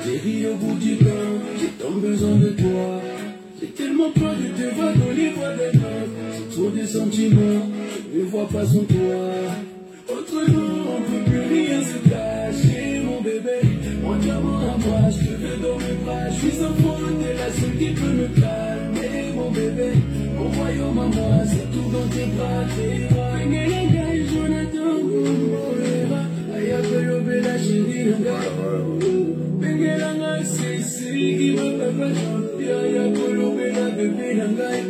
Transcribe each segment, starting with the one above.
Chérie, au bout du temps, j'ai tant besoin de toi. J'ai tellement peur de te voir dans les bras des autres. C'est trop de sentiments, je ne vois pas sans toi. Entre nous, on ne peut plus rien se cacher, mon bébé. Mon diamant à moi, je te veux dans mes bras. Je suis enfant, t'es la seule qui peut me calmer, mon bébé. Mon royaume à moi, c'est tout dans tes bras, tes bras. Bengelanga, Jonathan, Moera. Ayapelo, Bella, chérie, Bengelanga, c'est celui qui me fait pas chanter. Ayapelo, Bella, bébé, Nangai.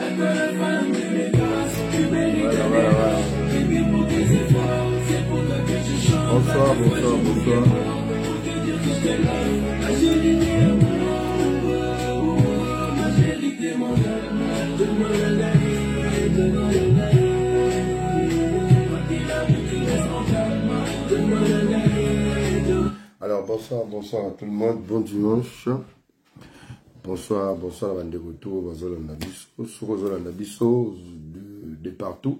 Attends la femme de mes grâces, tu mérites de mes grâces. J'ai bien pour tes efforts, c'est pour toi que je chante. Bonsoir, bonsoir, bonsoir. Pour te dire que je te love, ma chérie, t'es à moi. Ma chérie, t'es mon âme. Donne-moi la laïe, donne-moi la laïe. Alors, bonsoir, bonsoir à tout le monde. Bon dimanche. Bonsoir, bonsoir à Bandegoto, Bazolanda Bisso, de partout.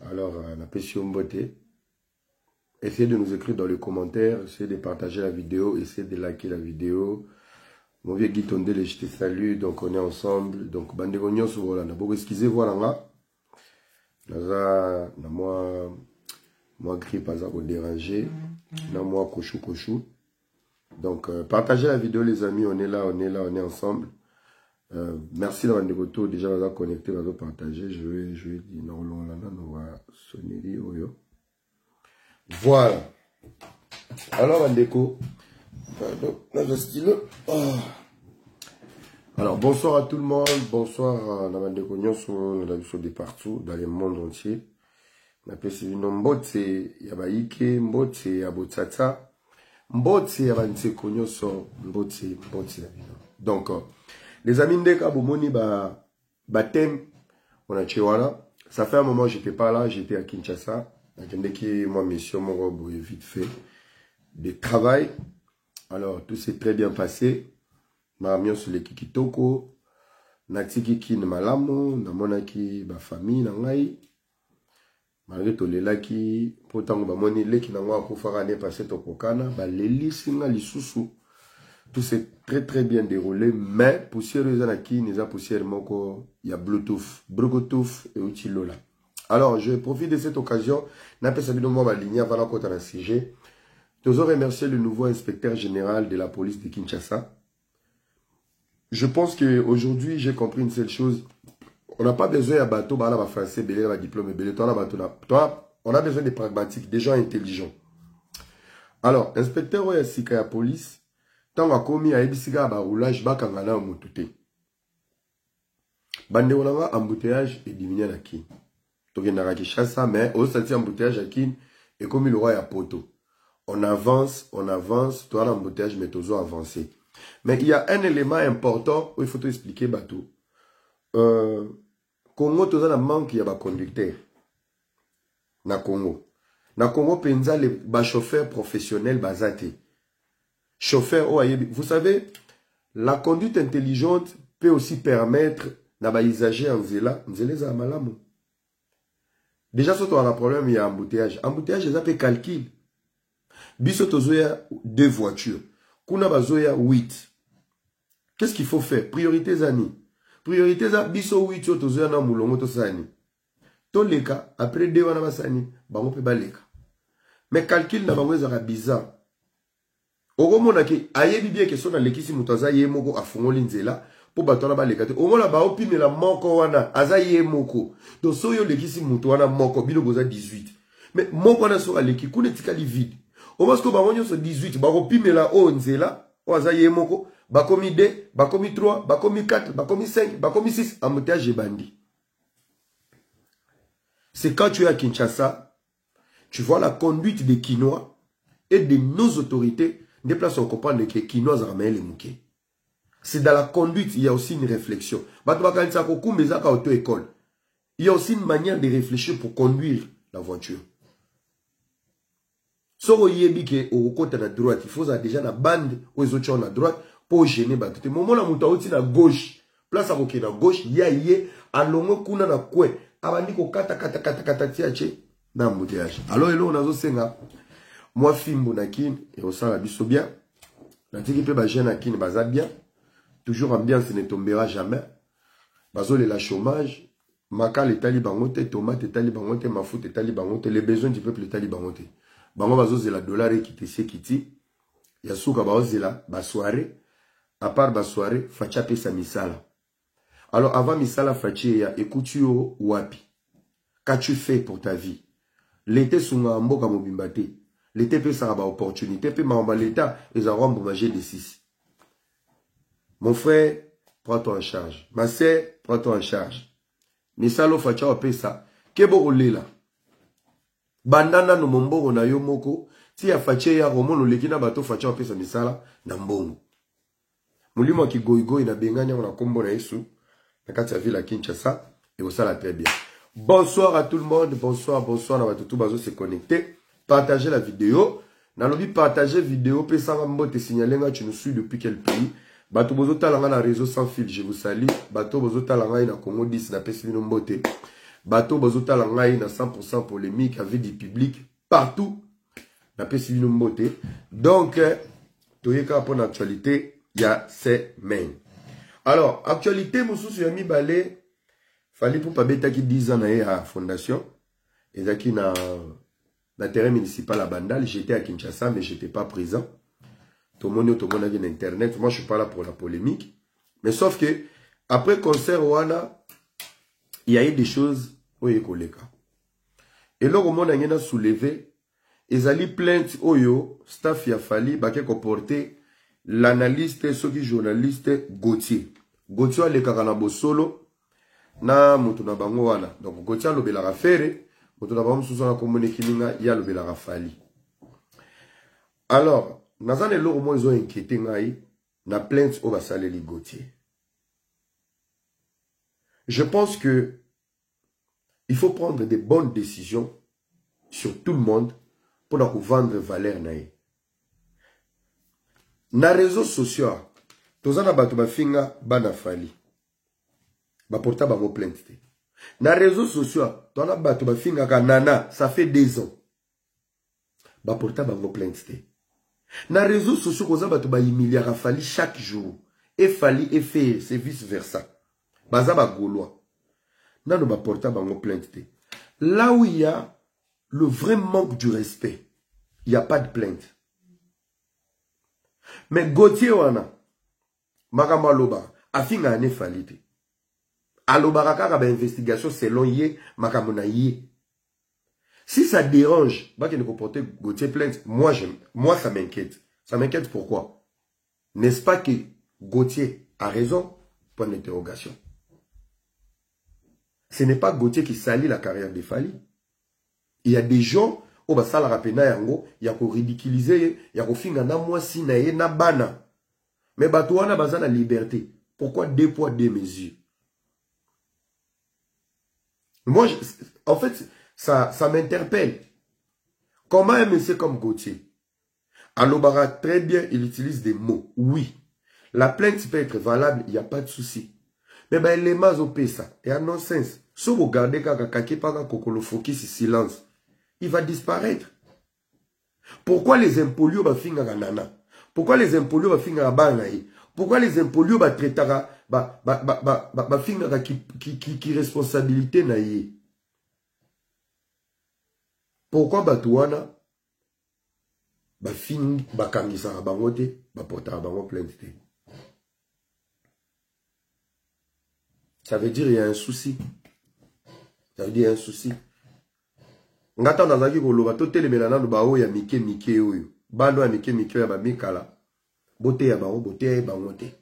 Alors, la passion beauté. Essayez de nous écrire dans les commentaires, essayez de partager la vidéo, essayez de liker la vidéo. Mon vieux Guy Tondele, je te salue, donc on est ensemble. Donc, Bandegognon, voilà, d'abord, excusez, voilà, là. Moi, grippe, pas à vous déranger. Là, moi, cochou. Donc, partagez la vidéo, les amis, on est là, on est ensemble. Merci d'avoir des photos, déjà, on va connecter, on va partager. Je vais dire, non, là, on va sonner, yo. Voilà. Alors, Bandeko. Là, j'ai stylo. Oh. Alors, bonsoir à tout le monde. Bonsoir à la Bandeko Nyonso, la vie de partout, dans le monde entier. On appelle ce nom Mbotse, Yabaike, Mbotse, Yabotsata. Mbotse, Yabanseko Nyonso, Mbotse. Donc, les amis Ndeka, Bomoni, Batem, on a Tchewala. Ça fait un moment que j'étais pas là, j'étais à Kinshasa. J'étais moi, mission, mon robe, vite fait. De travail. Alors, tout s'est très bien passé. Maramion sur les Kikitoko. Natiki ki Malamu, Namonaki, ba famille, Nangai. Malgré tout les laki, pourtant, ba moni leki nangwa kufara ne passé tokokana, ba leli singa lisusu. Tout s'est très très bien déroulé, mais poussière zanaki, nisa poussière moko, il y a Bluetooth, et Utilola. Alors, je profite de cette occasion, n'appelle ça bien ma ligne avant la côte à la CG. Nous avons remercié le nouveau inspecteur général de la police de Kinshasa. Je pense qu'aujourd'hui, j'ai compris une seule chose. On n'a pas besoin d'un bateau, d'un français, d'un diplôme, on a besoin des pragmatiques, des gens intelligents. Alors, inspecteur de la police, tant qu'on a commis un roulage, bakangana au motute. Bande on a embouteillage et diminué la qui. Donc, il y a Kinshasa, mais au stade embouteillage à qui et comme il aura un poteau. On avance, toi l'embouteillage, mais toujours avancé. Mais il y a un élément important où il faut tout expliquer, bateau. Congo, tout ça, manque, il y a des conducteurs. Na Congo, penza les chauffeurs professionnels basate. Chauffeurs, vous savez, la conduite intelligente peut aussi permettre d'usager en zela za malamu. Déjà, surtout, on a un problème, il y a embouteillage. Embouteillage, ils appellent calcul. Biso tozoya 2 voitures. Kuna bazoya 8. Qu'est-ce qu'il faut faire? Priorité zani. Priorité za biso 8 yo tozoya na mulongo to sani. To leka après 2 wana basani, bango pe baleka. Mais calcul na bango ezaka bizarre. Okomona ke ayebi bien ke so na lekisi mutaza ye moko afungoli nzela po batona baleka te. Omona ba opimela moko wana aza ye moko. Donc so yo lekisi mutu wana moko bino boza 18. Mais moko wana so aleki kuna tikali vide. Au moins que bango nyonso 18 bakopimela o nzela o aza ye moko bakomi 2 bakomi 3 bakomi 4 bakomi 5 bakomi 6 embouteillage bandi. C'est quand tu es à Kinshasa, tu vois la conduite des Kinois et de nos autorités. Des places on comprend que Kinois ramènent les mouquets. C'est dans la conduite, il y a aussi une réflexion. Il y a aussi une manière de réfléchir pour conduire la voiture. Soro yebike au côté de la droite, il faut déjà la bande aux autres à droite pour gêner batute. Moment la mutaouti na gauche, place à na gauche, ya alongo kuna na kwe, abandi ko kata tiache, dans embouteillage. Alors, on a senga moi fimbo na kin et au sang la biso bien. La tiki pe ba jeune na kin baza bien. Toujours ambiance ne tombera jamais. Bazole la chômage. Maka le talibangote, tomate talibangote, mafoute talibangote, les besoins du peuple talibangote. Bango bazo la dollar et kiti se kiti. Yasuka bazo la ba soirée. À part ba soirée, facha pe sa misala. Alors avant misala fachi ya écoute yo wapi. Qu'as-tu fait pour ta vie? L'été sunga mboka mobimbate. L'été pe sa ba opportunité pe ma l'état et za rombo manger de 6. Mon frère, prends-toi en charge. Ma sœur, prends-toi en charge. Misalo facha opesa. Kebo olela. Bandana no mombongo na yo moko. Si ya fache ya romono lekina bato facha opesa misala na mbongo. Mulimo ki goigoi na benganya na kombo na Yesu. Na kati ya ville Kinshasa. Et au sala très bien. Bonsoir à tout le monde. Bonsoir, bonsoir. Na batutu bazo se connecter. Partagez la vidéo. Na lobi partager vidéo. Pesanga mbote signalenga tu nous suis depuis quel pays. Bato bozo talanga na réseau sans fil, je vous salue. Bato bozo talanga na Congo 10 na Pesivino Mbote. Bato bozo talanga na 100% polémique avec du public partout na Pesivino Mbote. Donc, toyeka pour l'actualité, il y a ces mains. Alors, actualité, Moussou Yami Balé, fallait pour pas bêta qui 10 ans na la fondation. Et zaki na terrain municipal à Bandal, j'étais à Kinshasa, mais j'étais pas présent. Tout le monde a vu Internet. Moi, je ne suis pas là pour la polémique. Mais sauf que, après concert, il y a eu des choses où il y a eu. Et là, au monde a soulevé, ils ont plainte au staff y a fallu, qui comporté l'analyste, ceux qui journaliste Gauthier. Gauthier a le karanabo solo, na mutuna bango wana. Donc, Gauthier a le belara faire, mutuna bango sousana communiqué, il y a le belara fallu. Alors, Nazane loro mo ils ont inquiété ngai na plainte au basaleli Gauthier. Je pense que il faut prendre des bonnes décisions sur tout le monde pour nous vendre valeur naï. Na réseaux sociaux, tozana bato bafinga bana fali. Ba porta ba mo plainte. Na réseaux sociaux, tozana bato bafinga ka nana, ça fait 2 ans. Ba porta ba mo plainte. Na réseaux sociaux, koza bato ba humiliara fali chaque jour. Et fali et fait, c'est vice versa. Baza ba gaulois. Nano ba porta ba mo plainte. Là où il y a le vrai manque du respect, il n'y a pas de plainte. Mais Gauthier wana, Makama Loba, afinga ane falite. Aloba kaka ba investigation selon ye, Makamona ye. Si ça dérange, bah qu'il ne comporte Gauthier plainte, moi ça m'inquiète. Ça m'inquiète pourquoi? N'est-ce pas que Gauthier a raison? Point d'interrogation. Ce n'est pas Gauthier qui salit la carrière de Fali. Il y a des gens, au basa la rapena yango, il y a qu'on ridiculiser, il y a qu'on finga na mwasi na ye na bana. Mais batouana baza la liberté. Pourquoi 2 poids 2 mesures? Moi, en fait, ça m'interpelle. Comment un monsieur comme Gauthier, Alobara, très bien, il utilise des mots. Oui. La plainte peut être valable, il n'y a pas de souci. Mais ben, les mains au pesa, et un non-sens. Si vous regardez Kakaki Paga Kokolo Focus silence, il va disparaître. Pourquoi les impolios va finir à nana? Pourquoi les impolios va finir à banaï? Pourquoi les impolios va traiter va finir à qui responsabilité naïe? Pourquoi Batouana ba fin ba kangisa ba bangote ba porta ba bango plainte? Ça veut dire il y a un souci. Ça veut dire il y a un souci. Ngata nazaki ko loba to telemela na ba o ya mike oyo. Bando ya mike ya ba mikala. Bote ya bango bote ya bangote.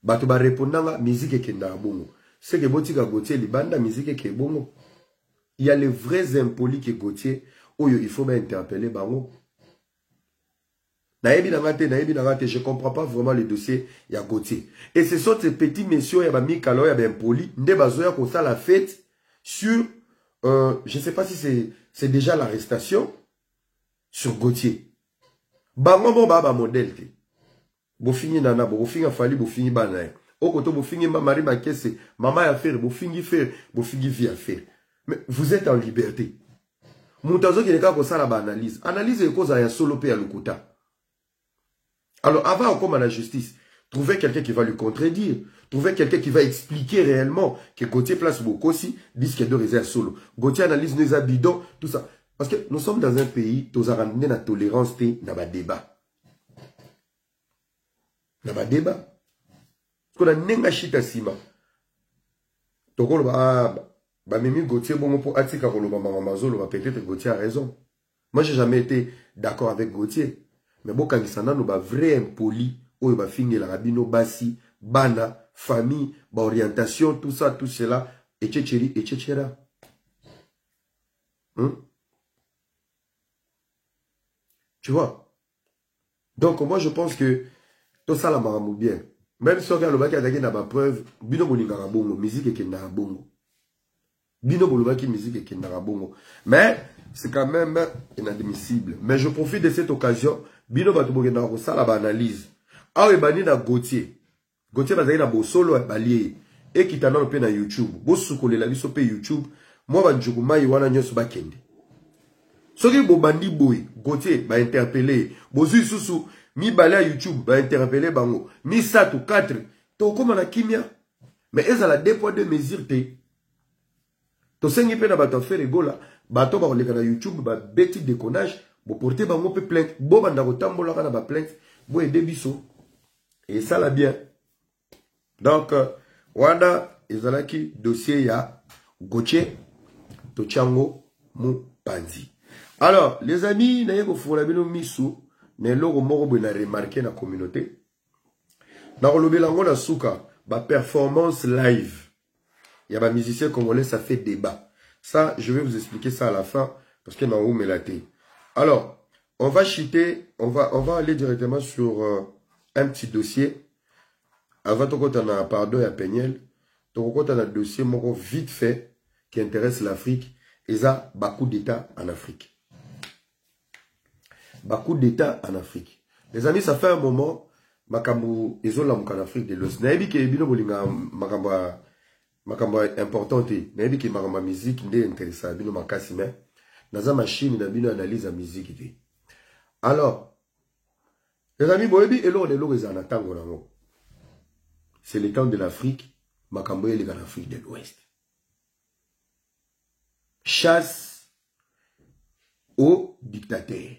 Bato ba répondanga musique kenda bongo. C'est que botika Gauthier libanda musique ke bongo. Il y a les vrais impolis que Gauthier, où il faut m'interpeller, bango. Je ne comprends pas vraiment le dossier, il y a Gauthier. Et ce sont ces petits messieurs, il y a mis Kalo, il y a impoli, il y a la fête sur, je ne sais pas si c'est déjà l'arrestation, sur Gauthier. Bango bon baba modèle. Bofini nana, bofini fali, bofini banaï. Au côté, bofini mari ma caisse, maman a fait, bofini faire, bofini vie à faire. Mais vous êtes en liberté. Moutazo qui est là pour ça la analyse. Analyse est cause à solo pe à l'ukuta. Alors, avant comme à la justice, trouver quelqu'un qui va lui contredire, trouver quelqu'un qui va expliquer réellement que Gauthier place beaucoup aussi, disent qu'il y a deux réserves solo. Gauthier analyse nos bidons, tout ça. Parce que nous sommes dans un pays, nous avons ramené la tolérance, dans le débat. Dans le débat. Parce qu'on a nenga chita sima. Donc on va, Mimi Gauthier, bon, pour Atika, peut-être Gauthier a raison. Moi, j'ai jamais été d'accord avec Gauthier. Mais bon, quand il s'en a, nous avons vrai impoli, où il va finir la rabino, basi, bana, famille, orientation, tout ça, tout cela, etc. Tu vois? Donc, moi, je pense que tout ça, la maramou bien. Même si on regarde le bac, il y a des preuves, bino bolingara bongo, musique et kendara bongo. Bino bolobaki musique et kendara bongo. Mais, c'est quand même inadmissible. Mais je profite de cette occasion, bino batubogena ko sala ba analyse. Awe bani na Gauthier. Gauthier bazali na bosolo balié et kitana pe na YouTube. Bo sukolela biso pe YouTube. Moi banjuku mai wana nyoso bakende. Soki bo bandi boy, Gauthier ba interpeller. Bozu susu mi balé YouTube ba interpeller bango. Mi satu 4 to koma na kimia. Mais ezala deux poids deux mesures te. To sengi pe na bato faire gola, bato ba koleka na YouTube ba beti déconnage. Bo porter bango pe plainte, bo banda ko tambola kana ba plainte, bo aider biso. Et ça l'a bien. Donc wana ezalaki dossier ya Gauthier Tochango Mupanzi. Alors les amis, na yeko fola bino misu, ne logo moko bo na remarquer na communauté. Na kolobela ngo na suka ba performance live. Il y a ba musicien congolais, ça fait débat. Ça, je vais vous expliquer ça à la fin parce que na ou melaté. Alors, on va chuter, on va aller directement sur un petit dossier. Avant de qu'on a pardon à Peignel, on a un dossier vite fait qui intéresse l'Afrique. Et ça, beaucoup d'États en Afrique. Beaucoup d'États en Afrique. Les amis, ça fait un moment, makambo ezola en Afrique de l'Ouest. Naebi ke bino bolinga makambo importante. Naebi ke makambo musique ndé intéressant bino makasi mais naza machine na bino analyse la musique té. Alors, les amis, boyebi elo de lo ezana tango nango. C'est le temps de l'Afrique, makambo est en Afrique de l'Ouest. Chasse aux dictateurs.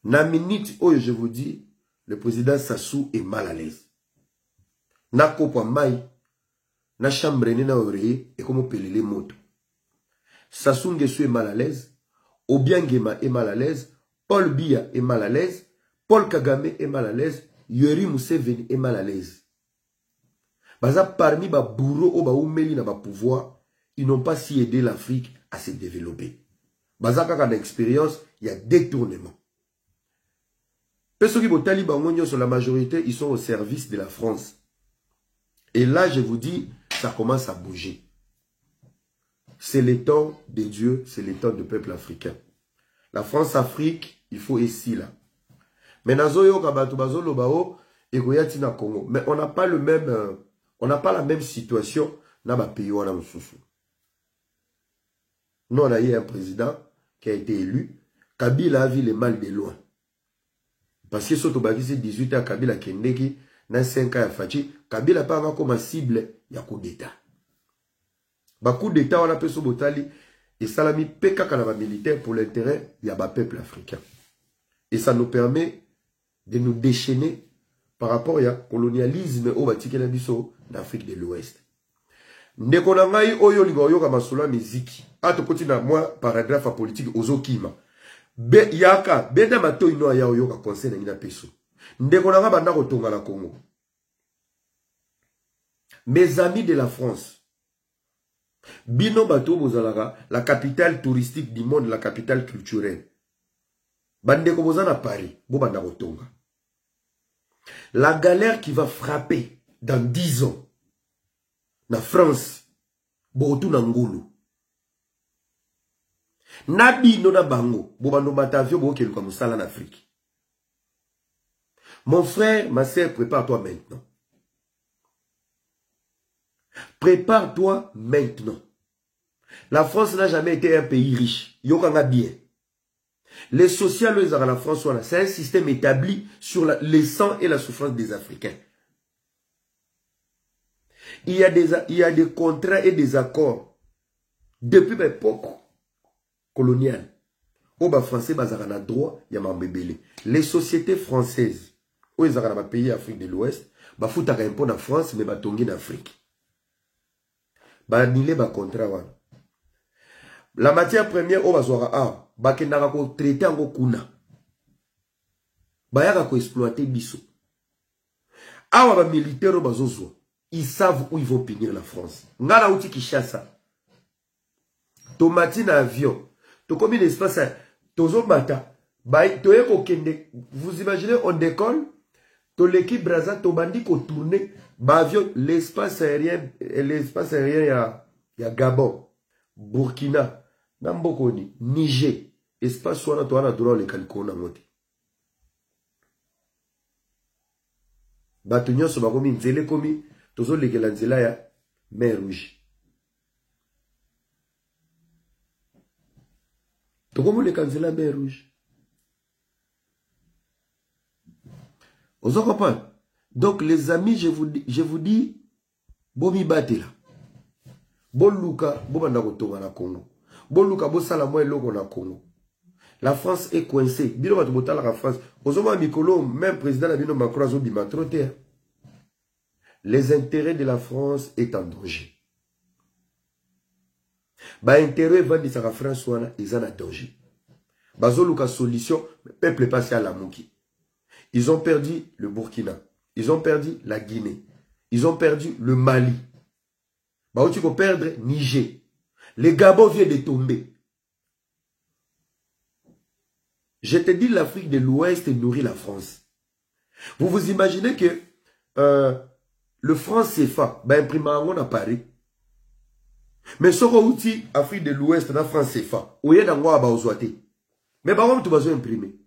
Na minute où je vous dis, le président Sassou est mal à l'aise. Na kopa mai, na chambre na oreiller et comme pelele moto. Sassou Nguesso est mal à l'aise, Obiangema est mal à l'aise, Paul Biya est mal à l'aise, Paul Kagame est mal à l'aise, Yoweri Museveni est mal à l'aise. Baza parmi ba bourreaux ou ba oumeli na ba pouvoir, ils n'ont pas si aidé l'Afrique à se développer. Baza kaka na expérience, il y a détournement. Ceux qui sont talibans sur la majorité, ils sont au service de la France. Et là, je vous dis, ça commence à bouger. C'est le temps de Dieu, c'est le temps du peuple africain. La France-Afrique, il faut ici là. Mais nazoyo kabatu bazolo bao ekoyati na Congo. Mais on n'a pas le même, on n'a pas la même situation dans le pays où on a moussoussou. Nous, on a eu un président qui a été élu. Kabila a vu le mal de loin. Parce que surtout, c'est 18 ans, Kabila Kendeki, dans 5 ans, à Fachi, Kabila n'a pas comme cible, il y a coup d'État. Coup d'État, on a fait ce botali, et ça l'a mis PK militaire pour l'intérêt, il y a un peuple africain. Et ça nous permet de nous déchaîner par rapport au colonialisme au Vatican d'Afrique de l'Ouest. Ndekonangai oyo ligoyo kamasula miziki. Ato koti na moi paragraphe politique ozokima. Be yaka benda mato ino ya oyo ka conseil na peso. Ndekonanga banda kotonga la Congo. Mes amis de la France. Bino bato bozalaka la capitale touristique du monde, la capitale culturelle. Bande ko bozana Paris, bo banda kotonga. La galère qui va frapper dans 10 ans, na France, botu na ngulu. Nabi no na bango, bobando matavio bo keluka musala en Afrique. Mon frère, ma sœur, prépare-toi maintenant. Prépare-toi maintenant. La France n'a jamais été un pays riche. Yokanga bien. Les sociales de la France, c'est un système établi sur le sang et la souffrance des Africains. Il y a des contrats et des accords depuis l'époque coloniale. Au bas français, bazarana droit, il y a mambébélé. Les sociétés françaises, où ils ont pays Afrique de l'Ouest, ba fouta un impôt en France, mais ba tongi en Afrique. Ba annulé ba contrat wana. La matière première, au bazora a, ba kendaka ko traiter en kuna. Ba yaka ko exploiter biso. Awa ba militaire bazozo, ils savent où ils vont punir la France. Ngala outi Kinshasa. Tomati na avion. To combien d'espace tozo mata. Vous imaginez, on décolle. To l'équipe Braza, to bandi ko tourner. Ba avion, l'espace aérien ya Gabon, Burkina, Nambokoni, Niger. Espace soit to ana droit le kaliko na mote. Bato nyonso bakomi nzele komi tozo lekela nzela ya mer rouge. Tokomo le nzela mer rouge. Vous comprenez? Donc les amis, je vous dis bomi batela. Boluka bobanda kotonga na Congo. Boluka bosala mo eloko na Congo. La France est coincée. Bino bato botala la France. Ozoma mikolo même président la bino Macron zo bima trotter. Les intérêts de la France est en danger. Ba intérêt vandi sa France wana ils en danger. Bazoluka solution, peuple passé à la mouki. Ils ont perdu le Burkina. Ils ont perdu la Guinée. Ils ont perdu le Mali. Bah, tu peux perdre Niger. Le Gabon vient de tomber. Je te dis, l'Afrique de l'Ouest nourrit la France. Vous vous imaginez que le franc CFA, bah, imprimé à Paris. Mais ce outil, Afrique de l'Ouest, dans France CFA, où il y a dans bah, mais par contre, tu vas imprimer.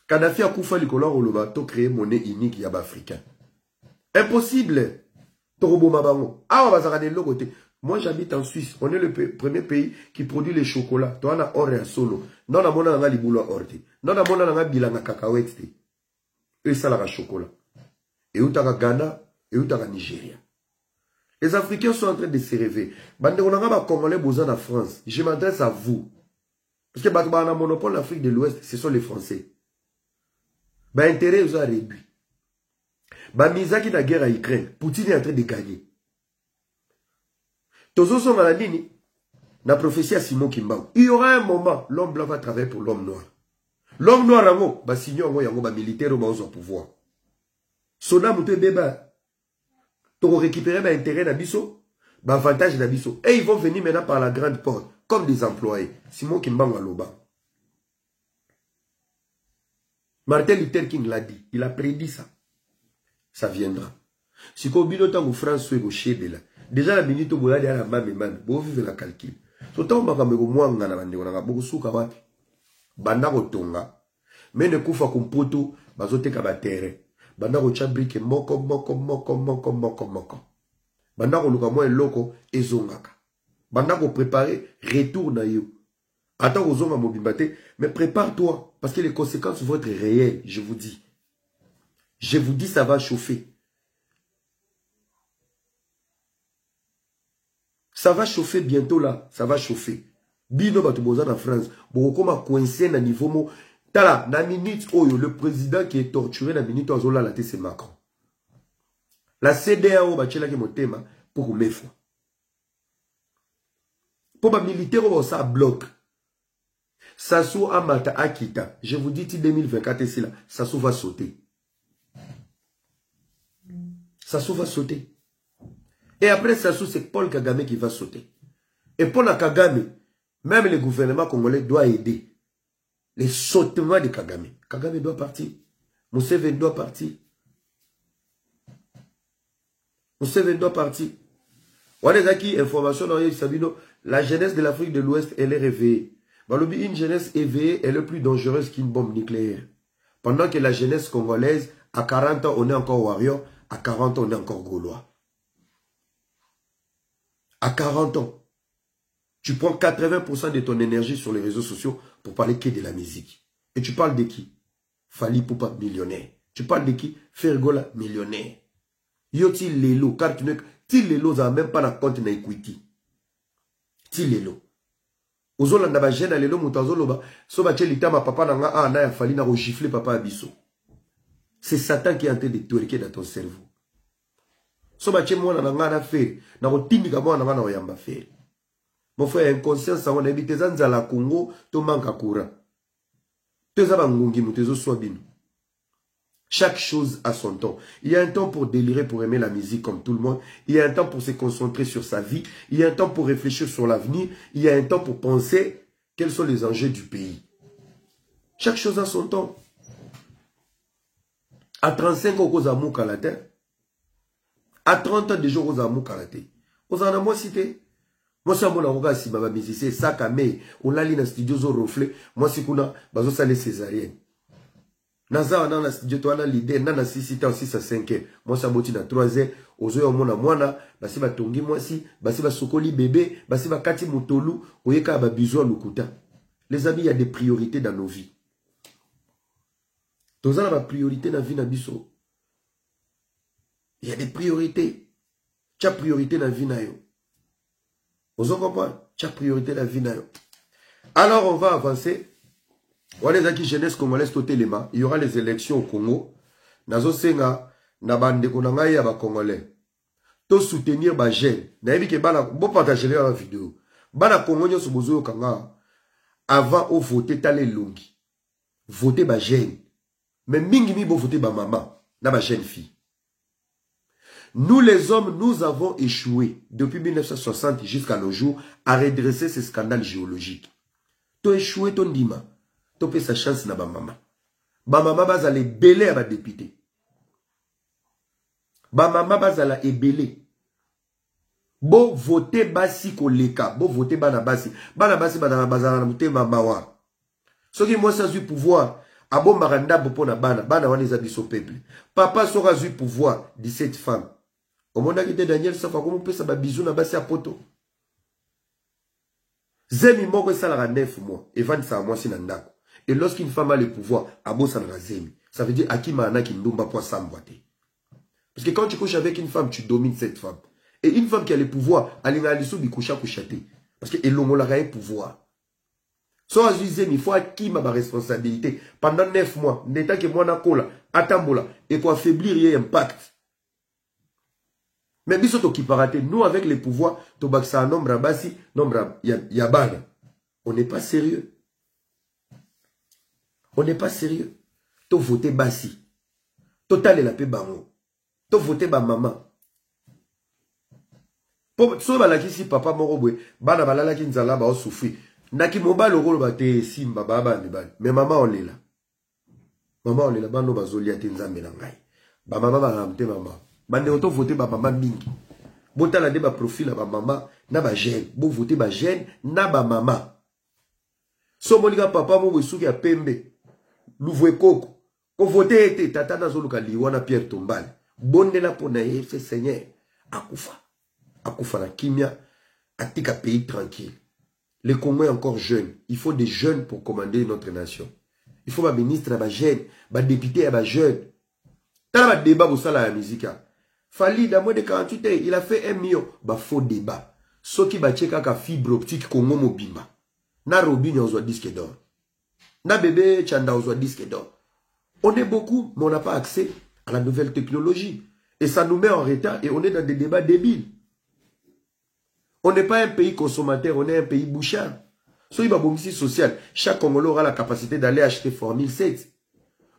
Kadhafi a koufa likola roloba to créer monnaie unique yaba africain. Impossible. Torobo mabango. Ah, bazara de l'autre côté. Moi, j'habite en Suisse. On est le premier pays qui produit les chocolats. Toi, on a or et solo. Non, on a mona nga libulo orti. Non, on a mona nga bilanga cacahuète. Et ça, la chocolat. Et où t'as Ghana, et où t'as Nigeria. Les Africains sont en train de se réveiller. Bande on a nga Congolais besoin en France. Je m'adresse à vous. Parce que on a monopole en Afrique de l'Ouest, ce sont les Français. Bah, intérêt, ils ont réduit. Bah, Misaki na guerre à Ukraine. Poutine est en train de gagner. Tozo son à la ligne. Na prophétie à Simon Kimba. Il y aura un moment, l'homme blanc va travailler pour l'homme noir. L'homme noir, yango, bah, signor, yango, bah, militaire, bah, au pouvoir. Sona, mouté, béba. Toro récupérer, bah, intérêt d'abisso. Bah, avantage d'abisso. Et ils vont venir maintenant par la grande porte. Comme des employés. Simon Kimba, Loba. Martin Luther King l'a dit. Il a prédit ça. Ça viendra. Si vous avez un France, vous avez déjà la minute où vous avez la même, vous vivez la calcul. Surtout, vous avez beaucoup de banda kotonga. Mais ne kufa kumpoto, bazote kabatere. Banda ko chabrike moko. Banda ko luka mo eloko ezongaka. Banda ko préparer retour na yo. Attends aux hommes à Mobimbaté, mais prépare-toi, parce que les conséquences vont être réelles, je vous dis. Je vous dis, ça va chauffer. Ça va chauffer bientôt là, ça va chauffer. Bino Batouboza en France, Borokoma coincé na niveau mo. Tala, na minute oyo, le président qui est torturé na minute oyo, la c'est Macron. La CDAO, bachela ki motema, pour mefa. Pour ma militaire, ça bloque. Sassou Amata Akita, je vous dis, 2024 ici là, Sassou va sauter. Sassou va sauter. Et après Sassou, c'est Paul Kagame qui va sauter. Et Paul Kagame, même le gouvernement congolais doit aider. Les sautements de Kagame. Kagame doit partir. Museveni doit partir. Museveni doit partir. On a qui information dans Sabino, la jeunesse de l'Afrique de l'Ouest, elle est réveillée. Une jeunesse éveillée est le plus dangereuse qu'une bombe nucléaire. Pendant que la jeunesse congolaise, à 40 ans, on est encore warrior, à 40 ans, on est encore gaulois. À 40 ans, tu prends 80% de ton énergie sur les réseaux sociaux pour parler que de la musique. Et tu parles de qui? Fali Poupa, millionnaire. Tu parles de qui? Fergola, millionnaire. Yo ti lelo, car tu n'es ti lelo, ça même pas la compte na equity. Ti lelo. Ozolanda ba jeune lelo mutazoloba, so ba chelita ma papa nanga a na ya fali na gifler papa abiso. C'est Satan qui est en train de twerker dans ton cerveau. So ba che mwana nanga na faire, na kotindika mwana nanga na oyamba faire. Mon frère, inconscience, on a évité ça dans la Congo, to manque courant. Chaque chose a son temps. Il y a un temps pour délirer, pour aimer la musique comme tout le monde. Il y a un temps pour se concentrer sur sa vie. Il y a un temps pour réfléchir sur l'avenir. Il y a un temps pour penser quels sont les enjeux du pays. Chaque chose a son temps. À 35 ans, aux amours à la terre. À 30 ans, déjà, aux amours à la terre. Aux en amours cité. Moi, si je suis un musicien, sac à main, on l'a dans le studio, on reflet. Moi, si je suis salé césarienne. Naza, on a dans studio, on a l'idée, on a 6 ans, 6 à 5 ans. Moi, ça m'a dit dans 3 ans, aux yeux, on a moi, basi ba tongi moi si, basi ba sokoli bébé, basi ba kati motolu, oyeka ba bizo lukuta. Les amis, il y a des priorités dans nos vies. Dans la priorité dans la vie na biso. Il y a des priorités. Tu as priorité dans la vie na yo. Vous comprenez? Tu as priorité dans la vie na yo. Alors on va avancer. On est qui jeunesse congolaise au téléma. Il y aura les élections au Congo. Nazo senga na bande konanga ya ba congolais. To soutenir ba jeune. Na yebi ke bana bo partager la vidéo. Bana Congo nyo so bozo kanga avant au voter tale longi. Voter ba jeune. Mais mingi mi bo voter ba maman na ba jeune fille. Nous les hommes, nous avons échoué depuis 1960 jusqu'à nos jours à redresser ces scandales géologiques. Tu as échoué ton dima. Tu as fait sa chance na ba maman. Ba maman baza les belé à ba député. Ba maman baza la ebélé. Bo voter basi koleka. Bo voter bana basi. Bana basi bana bazana mute mamawa. Ce qui moi ça du pouvoir. Abo maranda bopo na bana. Bana wane zabiso peuple. Papa sera du pouvoir 17 femmes. Au monde qui était Daniel Safa, comment on peut savoir bisou na basi à poto? Zemi moko salara 9 mois. Et 25 mois si nandako. Et lorsqu'une femme a le pouvoir, abo sanara zemi. Ça veut dire akima ana ki ndumba po samboate. Parce que quand tu couches avec une femme, tu domines cette femme. Et une femme qui a le pouvoir, elle a l'issue du coucha couchate. Parce que l'homme a un pouvoir. Soit zemi, il faut akima ma responsabilité. Pendant 9 mois, n'état que moi na kola, atambola, et pour affaiblir y impact. Mais bisoto qui paraté, nous avec les pouvoirs, tobaksa nombre basi, nombre yabana. On n'est pas sérieux. On n'est pas sérieux. To voter basi. Total la paix bango. To voter ba maman. Pour so balaki si papa morobwe, bana balala ki nzala ba souffrir. Naki mobile rolo ba te simba baba ni ba. Mais maman on est là. Maman on est là bano bazolia te nzambe na ngai. Ba maman ba ramte maman. Bande auto voter ba maman mingi. Bota la de ba profil ba maman na ba jeune. Bo voter ba jeune na ba maman. So monika papa mo wesuki ya pembe. Louvre koko. Ko voter ete tata na zoluka liwana Pierre Tombal. Bonde la pona yese Seigneur. Akufa. Akufa na kimia. Atika pays tranquille. Les Congolais encore jeunes. Il faut des jeunes pour commander notre nation. Il faut un ministre, un jeune, un député, un jeune. T'as un débat pour ça la musique. Fali, dans moins de 48 ans, il a fait 1 million. Bah, faux débat. Ce qui va checker la fibre optique Congo Mobimba. Na Robin, on soit disque d'or. Na bébé Chanda, on soit disque d'or. On est beaucoup, mais on n'a pas accès à la nouvelle technologie. Et ça nous met en retard et on est dans des débats débiles. On n'est pas un pays consommateur, on est un pays bouchard. So, il va bomber social. Chaque Congolais aura la capacité d'aller acheter Formule 7.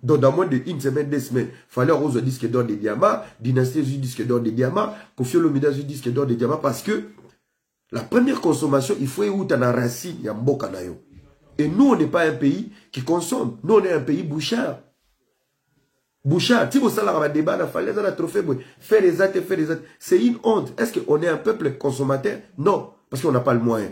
Donc, dans moins de 1 semaine, 2 semaines, il fallait rose au disque d'or des diamants, Dynastie du disque d'or des diamants, Kofi Olomide du disque d'or des diamants, parce que la première consommation, il faut où tu as la racine, il y a mboka na yo. Et nous, on n'est pas un pays qui consomme. Nous, on est un pays bouchard. Bouchard, si vous savez la débat, il fallait dans la trophée, faire les actes, faire les actes. C'est une honte. Est-ce qu'on est un peuple consommateur? Non, parce qu'on n'a pas le moyen.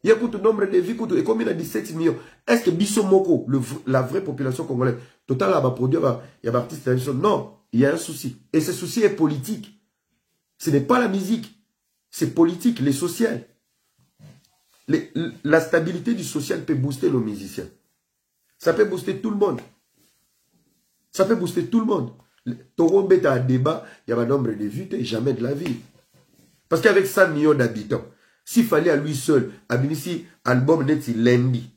Il y a beaucoup de nombre de vies, et comme il a 17 millions, est-ce que Bissomoko, la vraie population congolaise, total, va produire, il y a artiste, non, il y a un souci. Et ce souci est politique. Ce n'est pas la musique. C'est politique, les social. La stabilité du social peut booster nos musiciens. Ça peut booster tout le monde. Ça peut booster tout le monde. Togo est un débat, il y a un nombre de vues, jamais de la vie. Parce qu'avec 100 millions d'habitants, s'il fallait à lui seul, Abinisi, album net lundi,